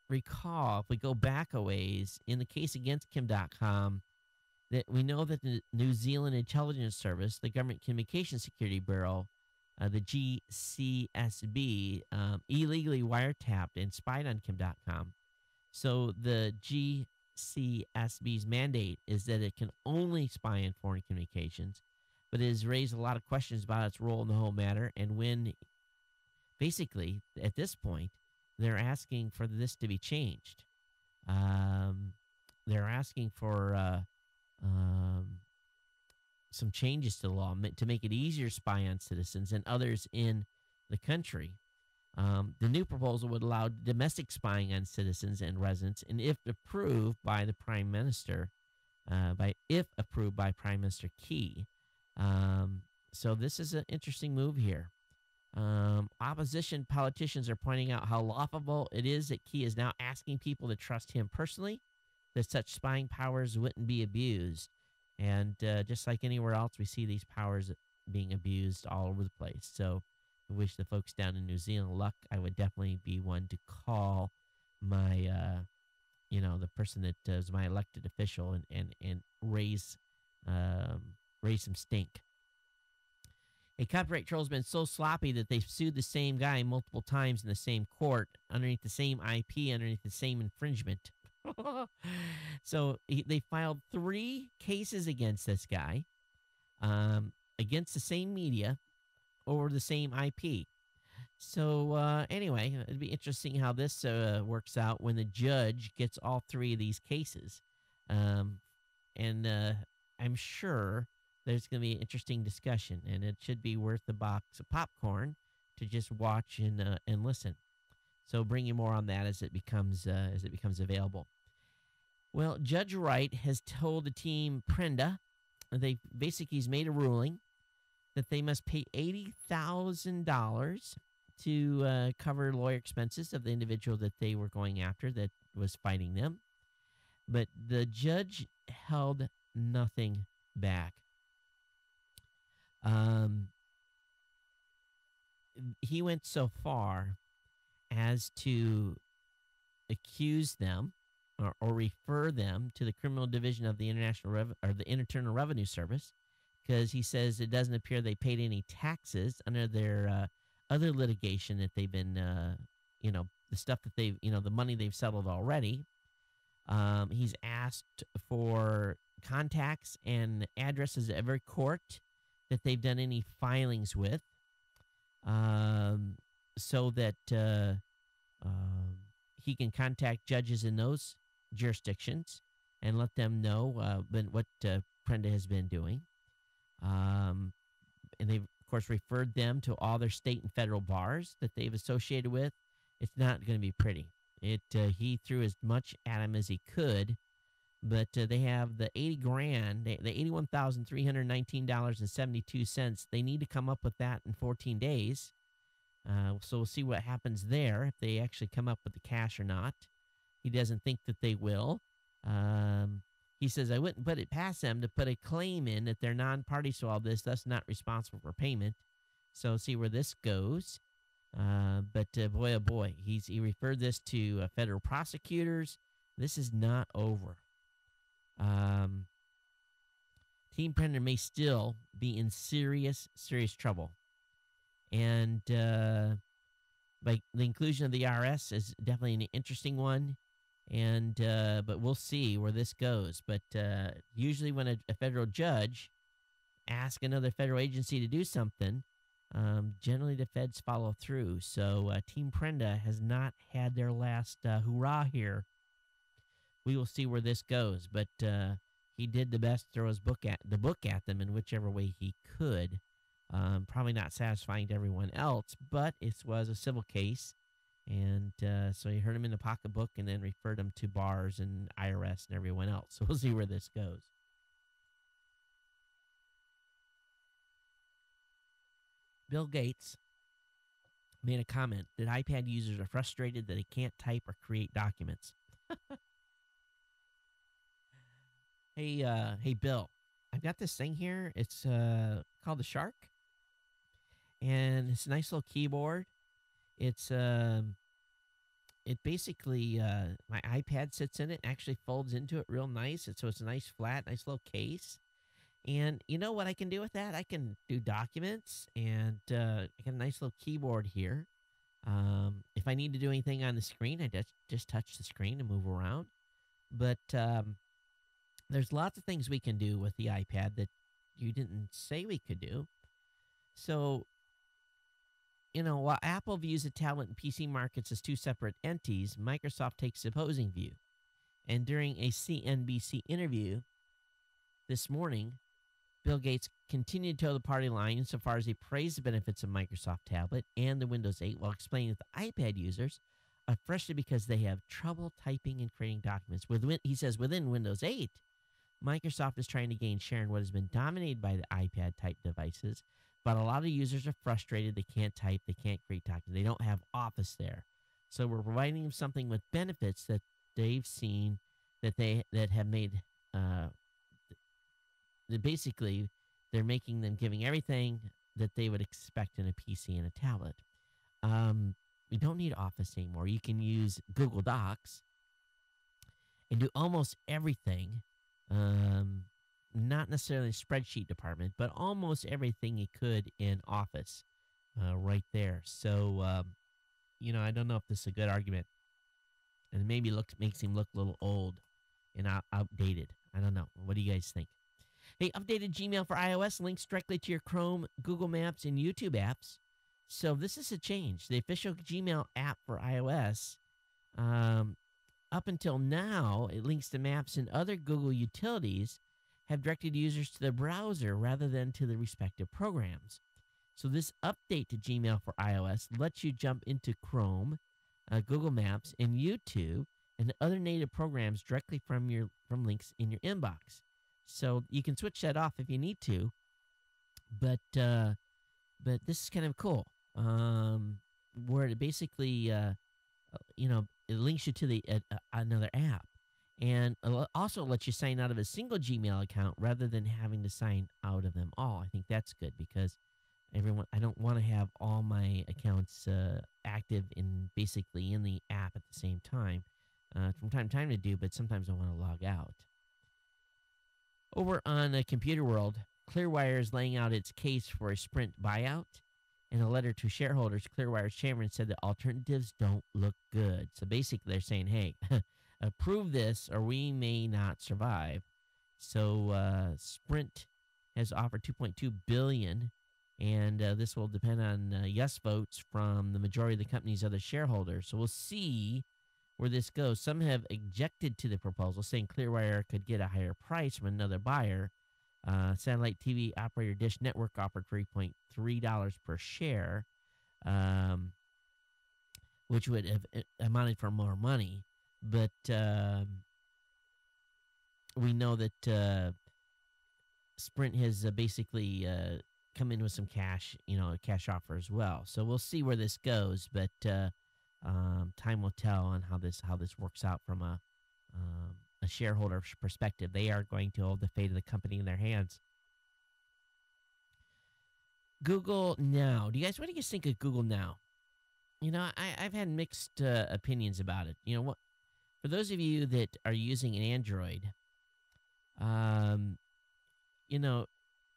Recall, if we go back a ways, in the case against Kim.com, that we know that the New Zealand Intelligence Service, the Government Communication Security Bureau, the GCSB, illegally wiretapped and spied on Kim.com. So the GCSB's mandate is that it can only spy on foreign communications, but it has raised a lot of questions about its role in the whole matter. And when, basically, at this point, they're asking for this to be changed. They're asking for some changes to the law to make it easier to spy on citizens and others in the country. The new proposal would allow domestic spying on citizens and residents, and if approved by the Prime Minister, Prime Minister Key. So this is an interesting move here. Opposition politicians are pointing out how laughable it is that Key is now asking people to trust him personally, that such spying powers wouldn't be abused. And just like anywhere else, we see these powers being abused all over the place. So I wish the folks down in New Zealand luck. I would definitely be one to call my, the person that is my elected official and raise some stink. A copyright troll has been so sloppy that they've sued the same guy multiple times in the same court underneath the same IP, underneath the same infringement. So they filed 3 cases against this guy, against the same media over the same IP. So anyway, it'd be interesting how this works out when the judge gets all 3 of these cases. And I'm sure there's going to be an interesting discussion, and it should be worth the box of popcorn to just watch and listen. So bring you more on that as it becomes available. Well, Judge Wright has told the team Prenda, he's made a ruling that they must pay $80,000 to cover lawyer expenses of the individual that they were going after that was fighting them. But the judge held nothing back. He went so far as to accuse them or refer them to the criminal division of the the Internal Revenue Service, because he says it doesn't appear they paid any taxes under their other litigation that they've been, the stuff that they've, the money they've settled already. He's asked for contacts and addresses of every court that they've done any filings with, so that he can contact judges in those jurisdictions and let them know what Prenda has been doing. And they've, of course, referred them to all their state and federal bars that they've associated with. It's not going to be pretty. He threw as much at him as he could, but they have the $80,000, the $81,319.72. They need to come up with that in 14 days. So we'll see what happens there, if they actually come up with the cash or not. He doesn't think that they will. He says, I wouldn't put it past them to put a claim in that they're non-parties to all this, thus not responsible for payment. So see where this goes. But boy, oh boy, he referred this to federal prosecutors. This is not over. Team Prenda may still be in serious trouble. And like the inclusion of the IRS is definitely an interesting one. And but we'll see where this goes. But usually when a federal judge asks another federal agency to do something, generally the feds follow through. So Team Prenda has not had their last hurrah here. We will see where this goes. But he did the best to throw his book at them in whichever way he could. Probably not satisfying to everyone else, but it was a civil case. And so he heard him in the pocketbook and then referred him to bars and IRS and everyone else. So we'll see where this goes. Bill Gates made a comment that iPad users are frustrated that they can't type or create documents. Hey, Bill, I've got this thing here. It's called the Shark. And it's a nice little keyboard. It's it basically my iPad sits in it, actually folds into it real nice. So it's a nice flat, nice little case. And you know what I can do with that? I can do documents, and I got a nice little keyboard here. If I need to do anything on the screen, I just touch the screen and move around. But there's lots of things we can do with the iPad that you didn't say we could do. So, while Apple views the tablet and PC markets as two separate entities, Microsoft takes the opposing view. And during a CNBC interview this morning, Bill Gates continued to toe the party line insofar as he praised the benefits of Microsoft Tablet and the Windows 8 while explaining that the iPad users are frustrated because they have trouble typing and creating documents. He says within Windows 8, Microsoft is trying to gain share in what has been dominated by the iPad-type devices, But a lot of users are frustrated. They can't type. They can't create documents. They don't have Office there. So we're providing them something with benefits that they've seen that have made that basically they're making them giving everything that they would expect in a PC and a tablet. You don't need Office anymore. You can use Google Docs and do almost everything. Not necessarily spreadsheet department, but almost everything you could in Office right there. So, I don't know if this is a good argument. And maybe makes him look a little old and outdated. I don't know. What do you guys think? Hey, updated Gmail for iOS links directly to your Chrome, Google Maps, and YouTube apps. So this is a change. The official Gmail app for iOS, up until now, it links to Maps and other Google utilities, have directed users to the browser rather than to the respective programs. So this update to Gmail for iOS lets you jump into Chrome, Google Maps, and YouTube, and other native programs directly from links in your inbox. So you can switch that off if you need to, but this is kind of cool. Where it basically, it links you to another app, and also lets you sign out of a single Gmail account rather than having to sign out of them all. I think that's good because I don't want to have all my accounts active basically in the app at the same time. From time to time to do, but sometimes I want to log out. Over on Computer World, Clearwire is laying out its case for a Sprint buyout. In a letter to shareholders, Clearwire's chairman said that alternatives don't look good. So basically they're saying, hey, approve this or we may not survive. So Sprint has offered $2.2 billion, and this will depend on yes votes from the majority of the company's other shareholders. So we'll see where this goes. Some have objected to the proposal, saying Clearwire could get a higher price from another buyer. Satellite TV operator Dish Network offered $3.3 per share, which would have amounted for more money. But we know that Sprint has basically come in with some cash, a cash offer as well. So we'll see where this goes, but time will tell on how this works out from a shareholder perspective. They are going to hold the fate of the company in their hands. Google Now. What do you guys think of Google Now? I've had mixed opinions about it. What? For those of you that are using an Android,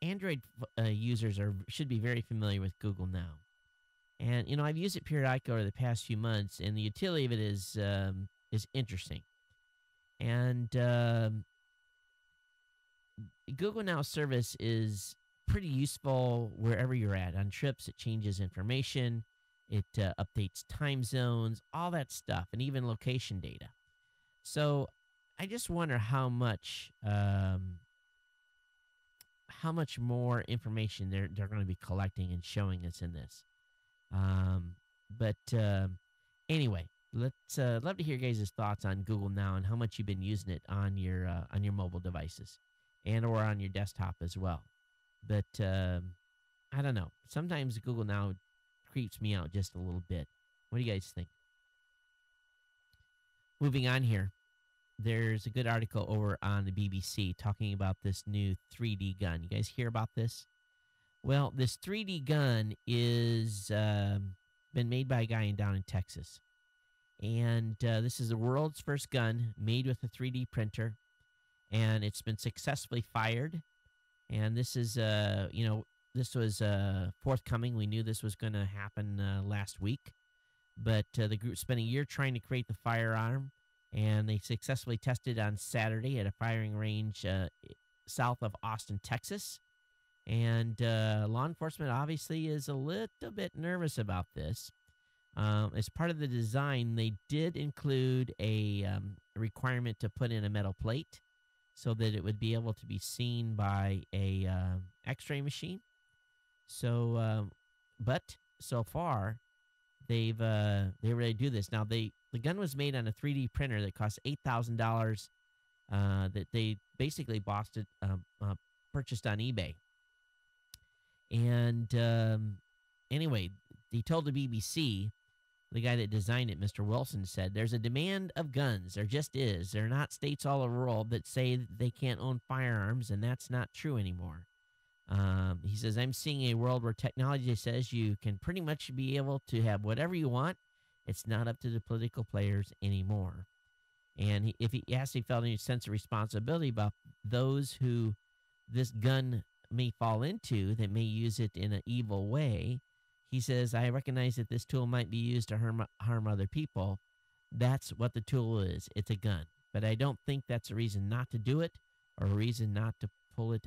Android users should be very familiar with Google Now. And, I've used it periodically over the past few months, and the utility of it is interesting. And Google Now service is pretty useful wherever you're at. On trips, it changes information. It updates time zones, all that stuff, and even location data. So I just wonder how much more information they're going to be collecting and showing us in this. Anyway, let's love to hear your guys' thoughts on Google Now and how much you've been using it on your mobile devices and or on your desktop as well. But I don't know. Sometimes Google Now creeps me out just a little bit. What do you guys think? Moving on here, there's a good article over on the BBC talking about this new 3D gun. You guys hear about this? Well, this 3D gun is been made by a guy down in Texas. And this is the world's first gun made with a 3D printer. And it's been successfully fired. And this is, this was forthcoming. We knew this was going to happen last week. But the group spent a year trying to create the firearm. And they successfully tested on Saturday at a firing range south of Austin, Texas. And law enforcement obviously is a little bit nervous about this. As part of the design, they did include a requirement to put in a metal plate so that it would be able to be seen by a X-ray machine. So, but so far, they already do this. Now, the gun was made on a 3D printer that cost $8,000 that they basically purchased on eBay. And anyway, he told the BBC, the guy that designed it, Mr. Wilson, said, "There's a demand of guns. There just is. There are not states all over the world that say that they can't own firearms, and that's not true anymore." He says, "I'm seeing a world where technology says you can pretty much be able to have whatever you want. It's not up to the political players anymore." And if he asked, he felt any sense of responsibility about those who this gun may fall into that may use it in an evil way. He says, "I recognize that this tool might be used to harm other people. That's what the tool is. It's a gun. But I don't think that's a reason not to do it or a reason not to put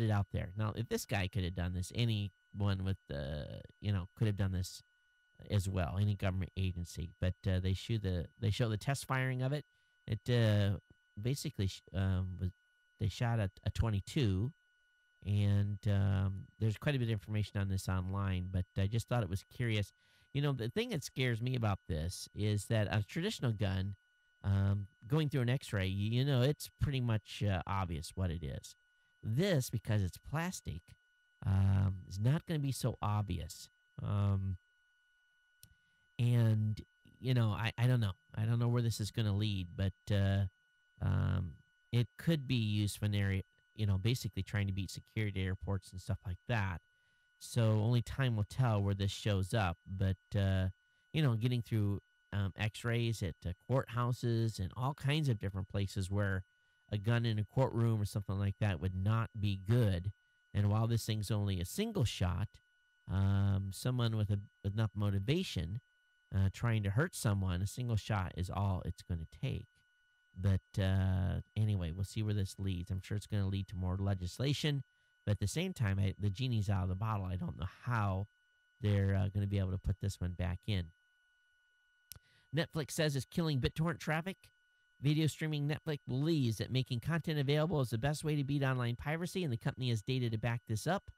it out there." Now, if this guy could have done this, anyone with, could have done this as well, any government agency. But they show the test firing of it. It basically they shot a 22. And there's quite a bit of information on this online, but I just thought it was curious. The thing that scares me about this is that a traditional gun, going through an X-ray, it's pretty much obvious what it is. This, because it's plastic, is not going to be so obvious. And I don't know. I don't know where this is going to lead, but it could be used for an area. Basically trying to beat security at airports and stuff like that. So only time will tell where this shows up. But, getting through X-rays at courthouses and all kinds of different places where a gun in a courtroom or something like that would not be good. And while this thing's only a single shot, someone with enough motivation trying to hurt someone, a single shot is all it's going to take. But anyway, we'll see where this leads. I'm sure it's going to lead to more legislation. But at the same time, the genie's out of the bottle. I don't know how they're going to be able to put this one back in. Netflix says it's killing BitTorrent traffic. Video streaming Netflix believes that making content available is the best way to beat online piracy, and the company has data to back this up.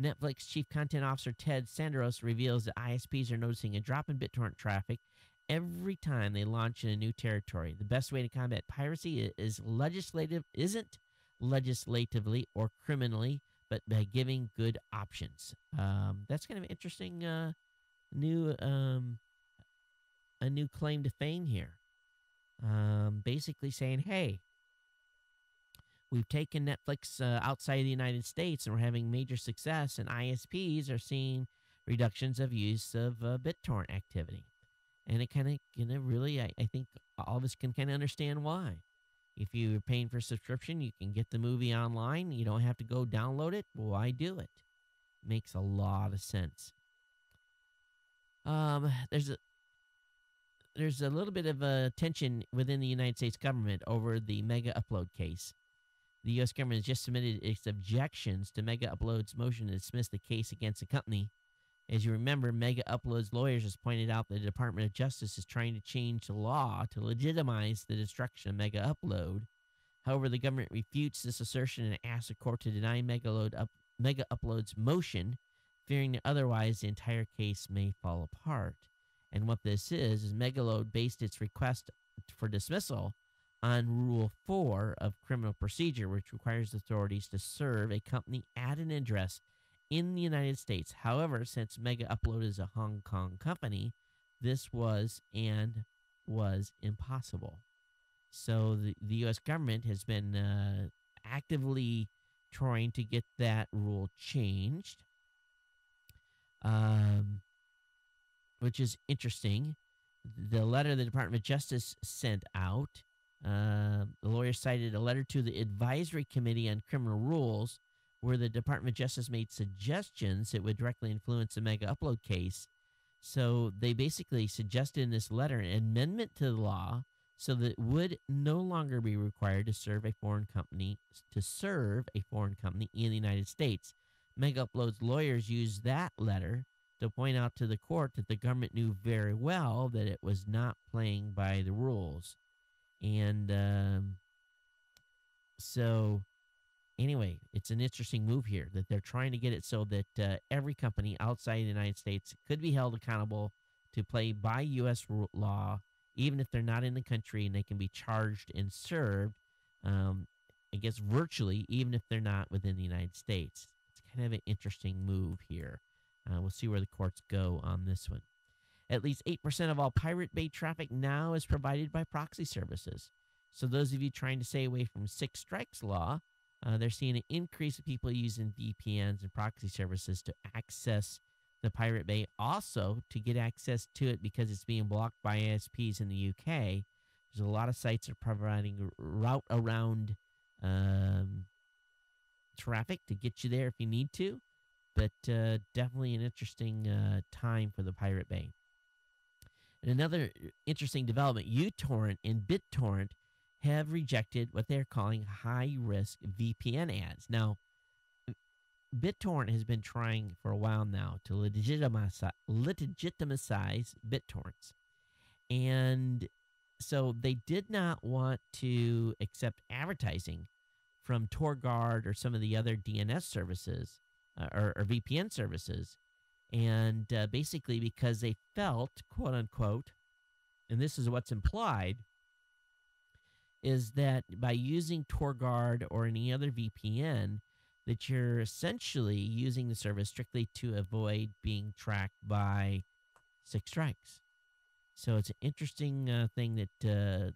Netflix Chief Content Officer Ted Sandros reveals that ISPs are noticing a drop in BitTorrent traffic every time they launch in a new territory. The best way to combat piracy isn't legislatively or criminally, but by giving good options. That's kind of interesting. A new claim to fame here. Basically saying, hey, we've taken Netflix outside of the United States and we're having major success, and ISPs are seeing reductions of use of BitTorrent activity. And it kind of really, I think all of us can kind of understand why. If you're paying for a subscription, you can get the movie online. You don't have to go download it. Well, why do it? Makes a lot of sense. There's a little bit of tension within the United States government over the Mega Upload case. The U.S. government has just submitted its objections to Mega Upload's motion to dismiss the case against the company. As you remember, Mega Upload's lawyers has pointed out that the Department of Justice is trying to change the law to legitimize the destruction of Mega Upload. However, the government refutes this assertion and asks the court to deny Mega Upload's motion, fearing that otherwise the entire case may fall apart. And what this is Mega Upload based its request for dismissal on Rule 4 of criminal procedure, which requires authorities to serve a company at an address in the United States. However, since Mega Upload is a Hong Kong company, this was impossible. So the U.S. government has been actively trying to get that rule changed, which is interesting. The letter the Department of Justice sent out, the lawyer cited a letter to the Advisory Committee on Criminal Rules, where the Department of Justice made suggestions that would directly influence the Mega Upload case. So they basically suggested in this letter an amendment to the law so that it would no longer be required to serve a foreign company in the United States. Mega Upload's lawyers used that letter to point out to the court that the government knew very well that it was not playing by the rules. And so anyway, it's an interesting move here that they're trying to get it so that every company outside the United States could be held accountable to play by U.S. law, even if they're not in the country, and they can be charged and served, I guess, virtually, even if they're not within the United States. It's kind of an interesting move here. We'll see where the courts go on this one. At least 8% of all Pirate Bay traffic now is provided by proxy services. So those of you trying to stay away from six strikes law, they're seeing an increase of people using VPNs and proxy services to access the Pirate Bay. Also, to get access to it because it's being blocked by ISPs in the UK, there's a lot of sites that are providing route around traffic to get you there if you need to. But definitely an interesting time for the Pirate Bay. And another interesting development, uTorrent and BitTorrent have rejected what they're calling high-risk VPN ads. Now, BitTorrent has been trying for a while now to legitimize BitTorrents. And so they did not want to accept advertising from TorGuard or some of the other DNS services or VPN services. And basically because they felt, quote unquote, and this is what's implied, is that by using TorGuard or any other VPN, that you're essentially using the service strictly to avoid being tracked by six strikes. So it's an interesting thing that the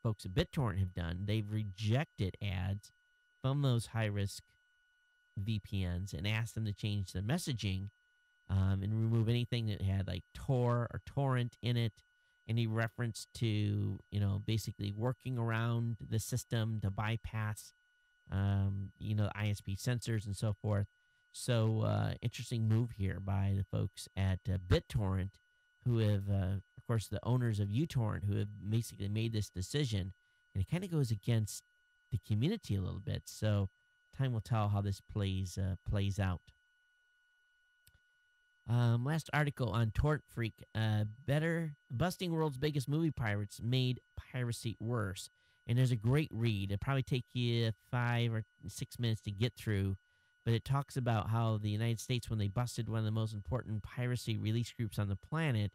folks at BitTorrent have done. They've rejected ads from those high-risk VPNs and asked them to change their messaging and remove anything that had like Tor or torrent in it, any reference to, basically working around the system to bypass, ISP sensors and so forth. So interesting move here by the folks at BitTorrent, who have, of course, the owners of uTorrent, who have basically made this decision. And it kind of goes against the community a little bit. So time will tell how this plays out. Last article on Torrent Freak. Busting world's biggest movie pirates made piracy worse. And there's a great read. It'll probably take you 5 or 6 minutes to get through. But it talks about how the United States, when they busted one of the most important piracy release groups on the planet,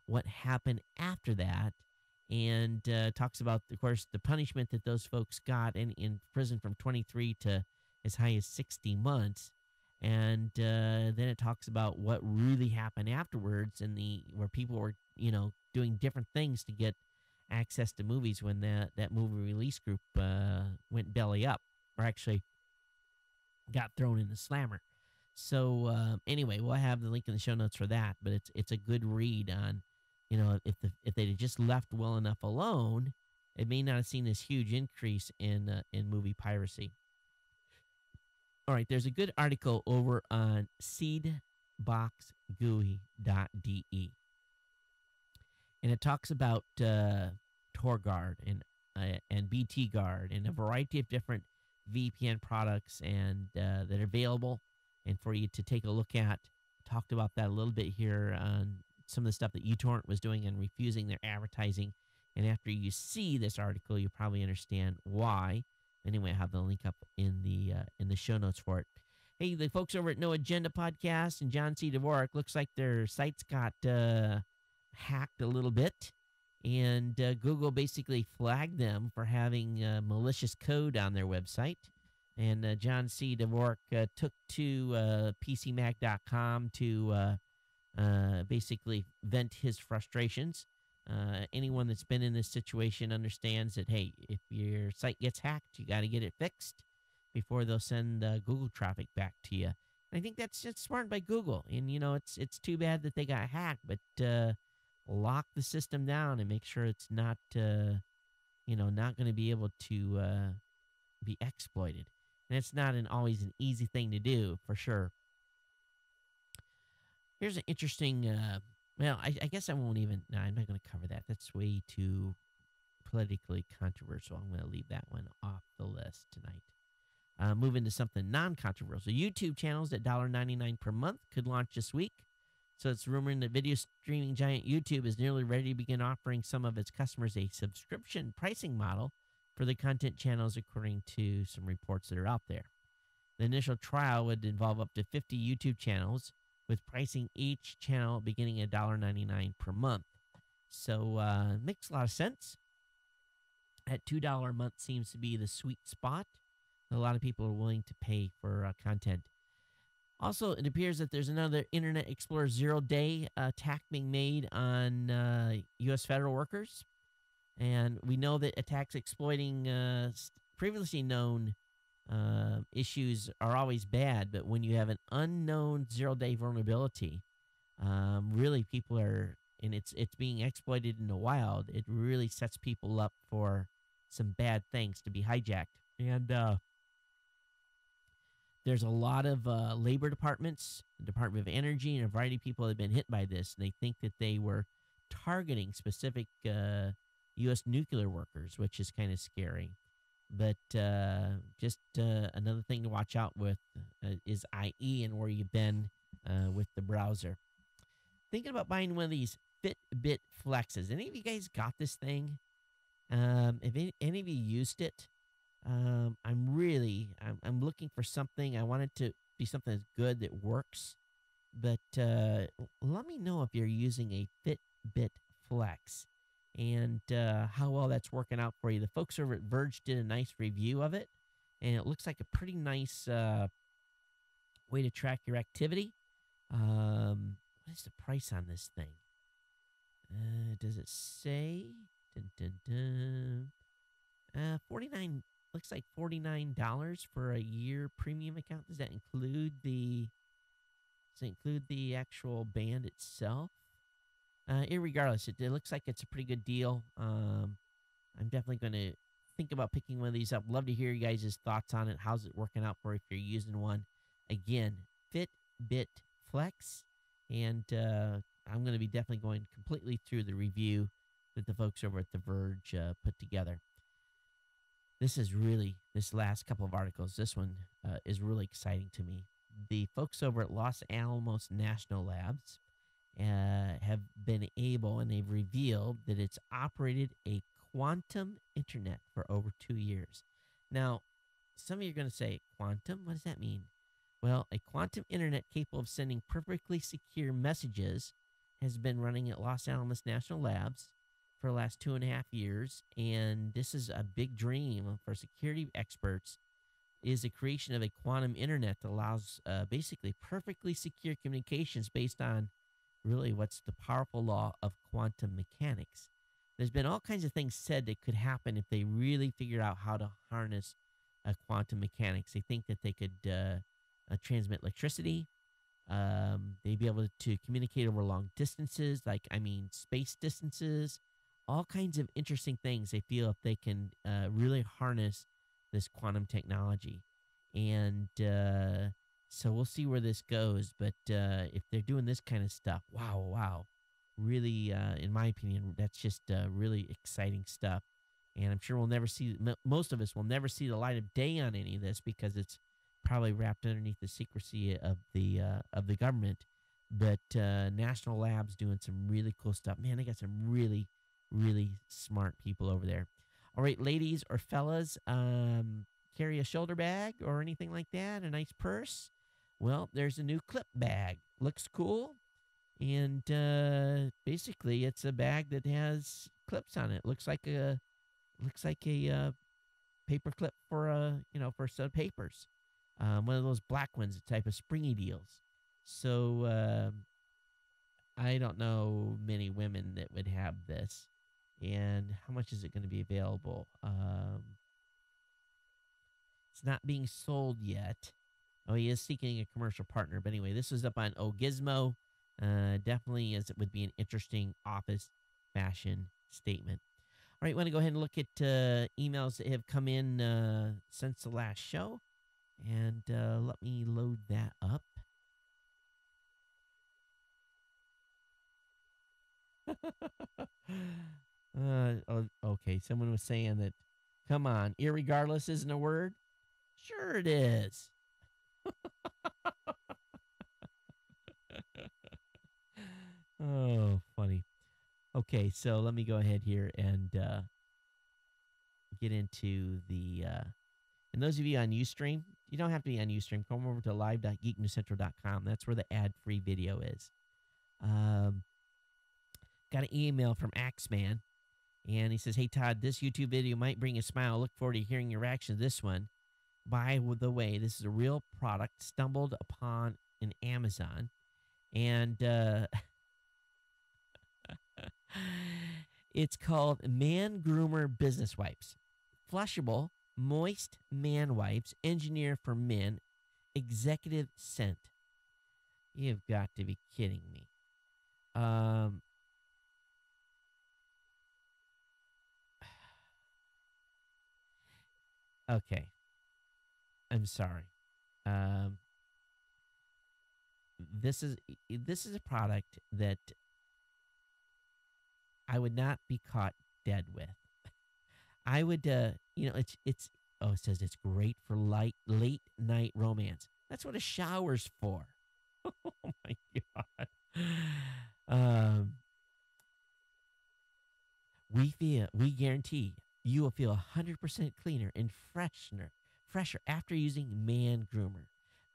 what happened after that. And talks about, of course, the punishment that those folks got in prison from 23 to as high as 60 months. And then it talks about what really happened afterwards and where people were, doing different things to get access to movies when that movie release group went belly up, or actually got thrown in the slammer. So anyway, we'll have the link in the show notes for that. But it's a good read on, if they'd have just left well enough alone, it may not have seen this huge increase in movie piracy. All right, there's a good article over on seedboxgui.de. And it talks about TorGuard and BT Guard and a variety of different VPN products and that are available and for you to take a look at. Talked about that a little bit here on some of the stuff that uTorrent was doing and refusing their advertising. And after you see this article, you'll probably understand why. Anyway, I have the link up in the show notes for it. Hey, the folks over at No Agenda Podcast and John C. Dvorak, looks like their sites got hacked a little bit, and Google basically flagged them for having malicious code on their website. And John C. Dvorak took to PCMag.com to basically vent his frustrations. Anyone that's been in this situation understands that, hey, if your site gets hacked, you got to get it fixed before they'll send Google traffic back to you. And I think that's just smart by Google. And, it's too bad that they got hacked, but lock the system down and make sure it's not, not going to be able to be exploited. And it's not always an easy thing to do, for sure. Here's an interesting... I guess I won't even... No, I'm not going to cover that. That's way too politically controversial. I'm going to leave that one off the list tonight. Moving to something non-controversial. YouTube channels at $1.99 per month could launch this week. So it's rumored that video streaming giant YouTube is nearly ready to begin offering some of its customers a subscription pricing model for the content channels, according to some reports that are out there. The initial trial would involve up to 50 YouTube channels, with pricing each channel beginning at $1.99 per month. So it makes a lot of sense. At $2 a month seems to be the sweet spot. A lot of people are willing to pay for content. Also, it appears that there's another Internet Explorer 0-day attack being made on U.S. federal workers. And we know that attacks exploiting previously known issues are always bad, but when you have an unknown 0-day vulnerability, really people are, and it's being exploited in the wild. It really sets people up for some bad things to be hijacked. And there's a lot of labor departments, the Department of Energy, and a variety of people that have been hit by this. And they think that they were targeting specific U.S. nuclear workers, which is kind of scary. But just another thing to watch out with is IE and where you've been with the browser. Thinking about buying one of these Fitbit Flexes. Any of you guys got this thing? If any of you used it, I'm looking for something. I want it to be something that's good, that works. But let me know if you're using a Fitbit Flex and how well that's working out for you. The folks over at Verge did a nice review of it, and it looks like a pretty nice way to track your activity. What is the price on this thing? Does it say? Dun, dun, dun. 49 looks like $49 for a year premium account. Does that include the actual band itself? Irregardless, it looks like it's a pretty good deal. I'm definitely going to think about picking one of these up. Love to hear you guys' thoughts on it. How's it working out for you if you're using one? Again, Fitbit Flex. And I'm going to be definitely going completely through the review that the folks over at The Verge put together. This last couple of articles, this one is really exciting to me. The folks over at Los Alamos National Labs have been able, and they've revealed that it's operated a quantum internet for over 2 years. Now, some of you are going to say, quantum? What does that mean? Well, a quantum internet capable of sending perfectly secure messages has been running at Los Alamos National Labs for the last 2.5 years, and this is a big dream for security experts, is the creation of a quantum internet that allows basically perfectly secure communications based on really what's the powerful law of quantum mechanics. There's been all kinds of things said that could happen if they really figure out how to harness quantum mechanics. They think that they could transmit electricity. They'd be able to communicate over long distances, space distances, all kinds of interesting things they feel if they can really harness this quantum technology. And so we'll see where this goes. But if they're doing this kind of stuff, wow. Really, in my opinion, that's just really exciting stuff. And I'm sure most of us will never see the light of day on any of this because it's probably wrapped underneath the secrecy of the government. But National Labs doing some really cool stuff. Man, they got some really, really smart people over there. All right, ladies or fellas, carry a shoulder bag or anything like that, a nice purse. Well, there's a new clip bag. Looks cool. And basically, it's a bag that has clips on it. Looks like a paper clip for for a set of papers. One of those black ones, the type of springy deals. So I don't know many women that would have this. And how much is it going to be available? It's not being sold yet. Oh, he is seeking a commercial partner. But anyway, this was up on Gizmo. Definitely as it would be an interesting office fashion statement. All right, want to go ahead and look at emails that have come in since the last show. And let me load that up. Okay, someone was saying that, come on, irregardless isn't a word? Sure it is. Oh, funny. Okay, so let me go ahead here and get into the... and those of you on Ustream, you don't have to be on Ustream. Come over to live.geeknewscentral.com. That's where the ad-free video is. Got an email from Axeman, and he says, "Hey, Todd, this YouTube video might bring a smile. I look forward to hearing your reaction to this one. By the way, this is a real product. Stumbled upon in Amazon, and it's called Man Groomer Business Wipes. Flushable, moist man wipes, engineered for men, executive scent. You've got to be kidding me. Okay. I'm sorry. Um, this is a product that I would not be caught dead with. I would, it's. Oh, it says it's great for late night romance. That's what a shower's for. Oh my god. Um, we guarantee you will feel 100% cleaner and fresher after using Man Groomer,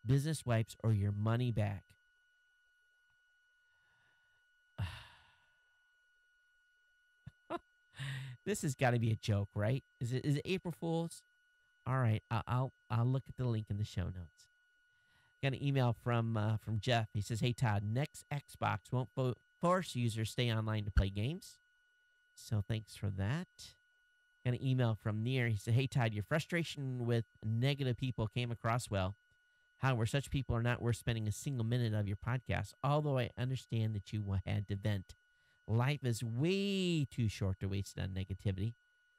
business wipes, or your money back. This has got to be a joke, right? Is it April Fool's? All right, I'll look at the link in the show notes. Got an email from Jeff. He says, "Hey Todd, next Xbox won't force users stay online to play games, so thanks for that." Got an email from Near. He said, "Hey Todd, your frustration with negative people came across well. However, such people are not worth spending a single minute of your podcast. Although I understand that you had to vent. Life is way too short to waste on negativity.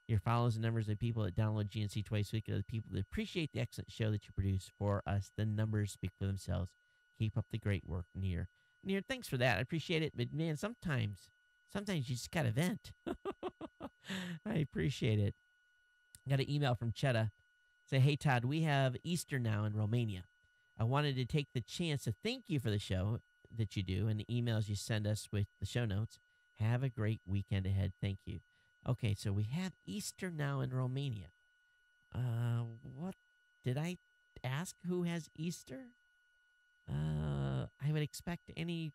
Your followers and numbers of people that download GNC twice a week are the people that appreciate the excellent show that you produce for us. The numbers speak for themselves. Keep up the great work, Near." Near, thanks for that. I appreciate it. But, man, sometimes you just got to vent. I appreciate it. Got an email from Chetta. Say, "Hey, Todd, we have Easter now in Romania. I wanted to take the chance to thank you for the show that you do and the emails you send us with the show notes. Have a great weekend ahead. Thank you." Okay, so we have Easter now in Romania. What did I ask? Who has Easter? I would expect any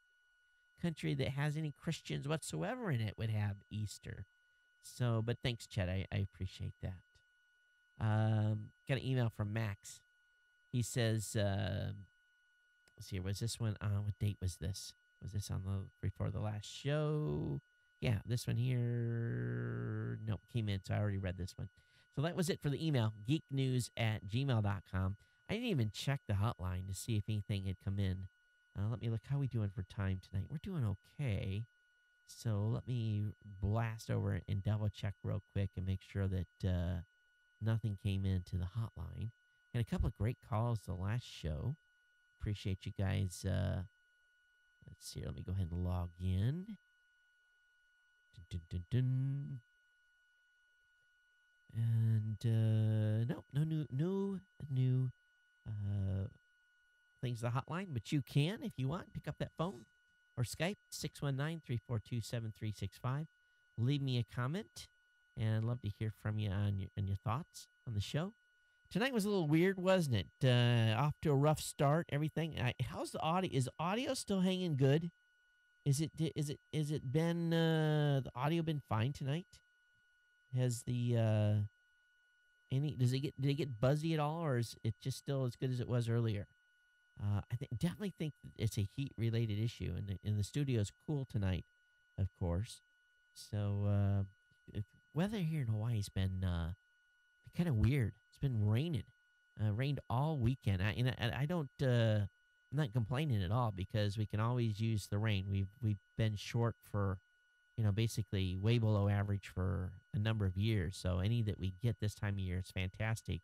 country that has any Christians whatsoever in it would have Easter. So, but thanks, Chet. I appreciate that. Got an email from Max. He says, let's see, was this one? What date was this? Was this on before the last show? Yeah, this one here. Nope, came in, so I already read this one. So that was it for the email, geeknews@gmail.com. I didn't even check the hotline to see if anything had come in. Let me look. How are we doing for time tonight? We're doing okay. So let me blast over and double check real quick and make sure that nothing came into the hotline. And a couple of great calls the last show. Appreciate you guys. Let's see. Let me go ahead and log in. Dun, dun, dun, dun. And no new things to the hotline, but you can, if you want, pick up that phone or Skype 619-342-7365. Leave me a comment, and I'd love to hear from you on your thoughts on the show. Tonight was a little weird, wasn't it? Off to a rough start. Everything. How's the audio? Is audio still hanging good? Is it been the audio been fine tonight? Has the did it get buzzy at all, or is it just still as good as it was earlier? I definitely think it's a heat related issue, and the studio is cool tonight, of course. So weather here in Hawaii's been kind of weird. It's been raining, rained all weekend. I don't. I'm not complaining at all because we can always use the rain. We've been short for, basically way below average for a number of years. So any that we get this time of year is fantastic,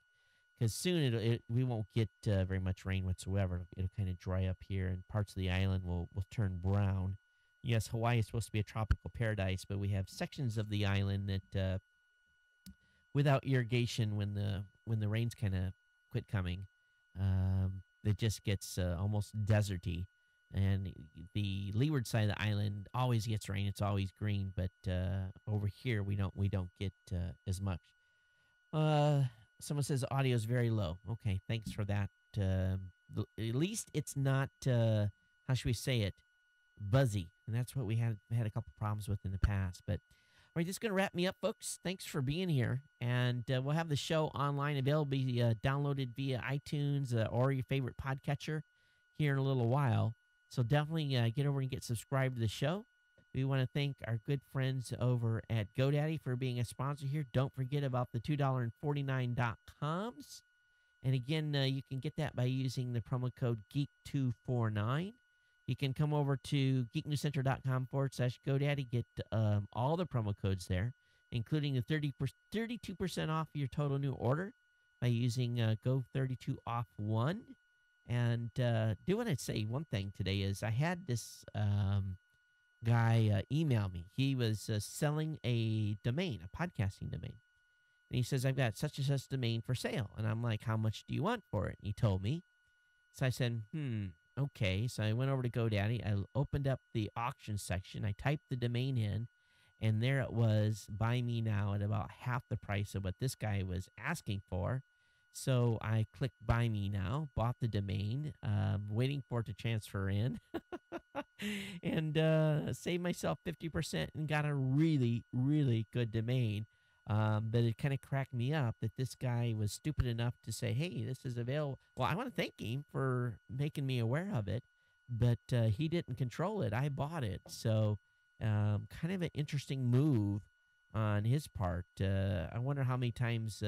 because soon we won't get very much rain whatsoever. It'll kind of dry up here, and parts of the island will turn brown. Yes, Hawaii is supposed to be a tropical paradise, but we have sections of the island that without irrigation, when the rains kind of quit coming, it just gets almost deserty. And the leeward side of the island always gets rain. It's always green, but over here we don't get as much. Someone says audio is very low. Okay, thanks for that. At least it's not how should we say it, buzzy, and that's what we had a couple problems with in the past. But all right, this is going to wrap me up, folks. Thanks for being here, and we'll have the show online available, be downloaded via iTunes or your favorite podcatcher. here in a little while. So definitely get over and get subscribed to the show. We want to thank our good friends over at GoDaddy for being a sponsor here. Don't forget about the $2.49.coms. And again, you can get that by using the promo code GEEK249. You can come over to geeknewscentral.com/GoDaddy, get all the promo codes there, including the 32% off your total new order by using Go32Off1. And do want to say one thing today is I had this guy email me. He was selling a domain, a podcasting domain. And he says, I've got such and such domain for sale. And I'm like, how much do you want for it? And he told me. So I said, okay. So I went over to GoDaddy. I opened up the auction section. I typed the domain in. And there it was, buy me now at about half the price of what this guy was asking for. So I clicked buy me now, bought the domain, waiting for it to transfer in, and saved myself 50% and got a really, really good domain. But it kind of cracked me up that this guy was stupid enough to say, hey, this is available. Well, I want to thank him for making me aware of it, but he didn't control it. I bought it. So kind of an interesting move on his part. I wonder how many times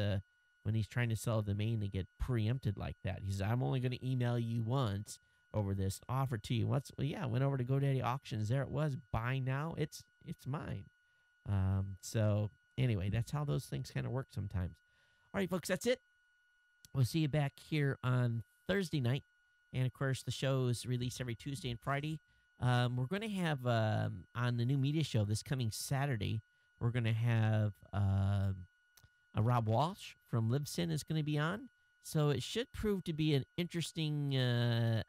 when he's trying to sell a domain, they get preempted like that. He says, I'm only going to email you once over this offer to you. Well, yeah, I went over to GoDaddy Auctions. There it was. Buy now. It's mine. So anyway, that's how those things kind of work sometimes. All right, folks, that's it. We'll see you back here on Thursday night. And, of course, the show is released every Tuesday and Friday. We're going to have on the new media show this coming Saturday, we're going to have Rob Walsh from Libsyn is going to be on. So it should prove to be an interesting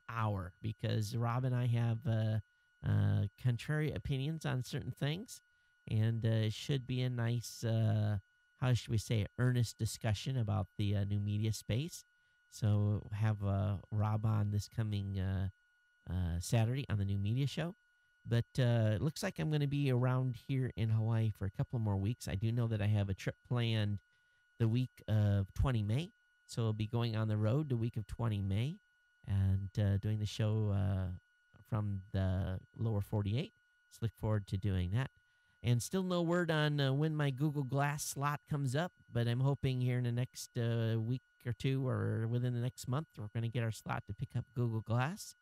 hour because Rob and I have contrary opinions on certain things. And it should be a nice, how should we say, earnest discussion about the new media space. So have Rob on this coming Saturday on the new media show. But it looks like I'm going to be around here in Hawaii for a couple more weeks. I do know that I have a trip planned the week of 20 May. So I'll be going on the road the week of 20 May and doing the show from the lower 48. So look forward to doing that. And still no word on when my Google Glass slot comes up, but I'm hoping here in the next week or two or within the next month, we're going to get our slot to pick up Google Glass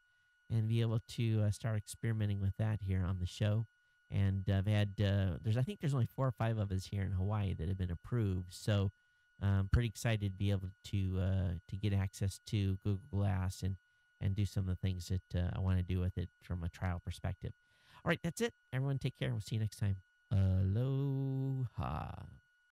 and be able to start experimenting with that here on the show. And I've had, I think there's only 4 or 5 of us here in Hawaii that have been approved. So I'm pretty excited to be able to get access to Google Glass and do some of the things that I want to do with it from a trial perspective. All right, that's it. Everyone take care. We'll see you next time. Aloha.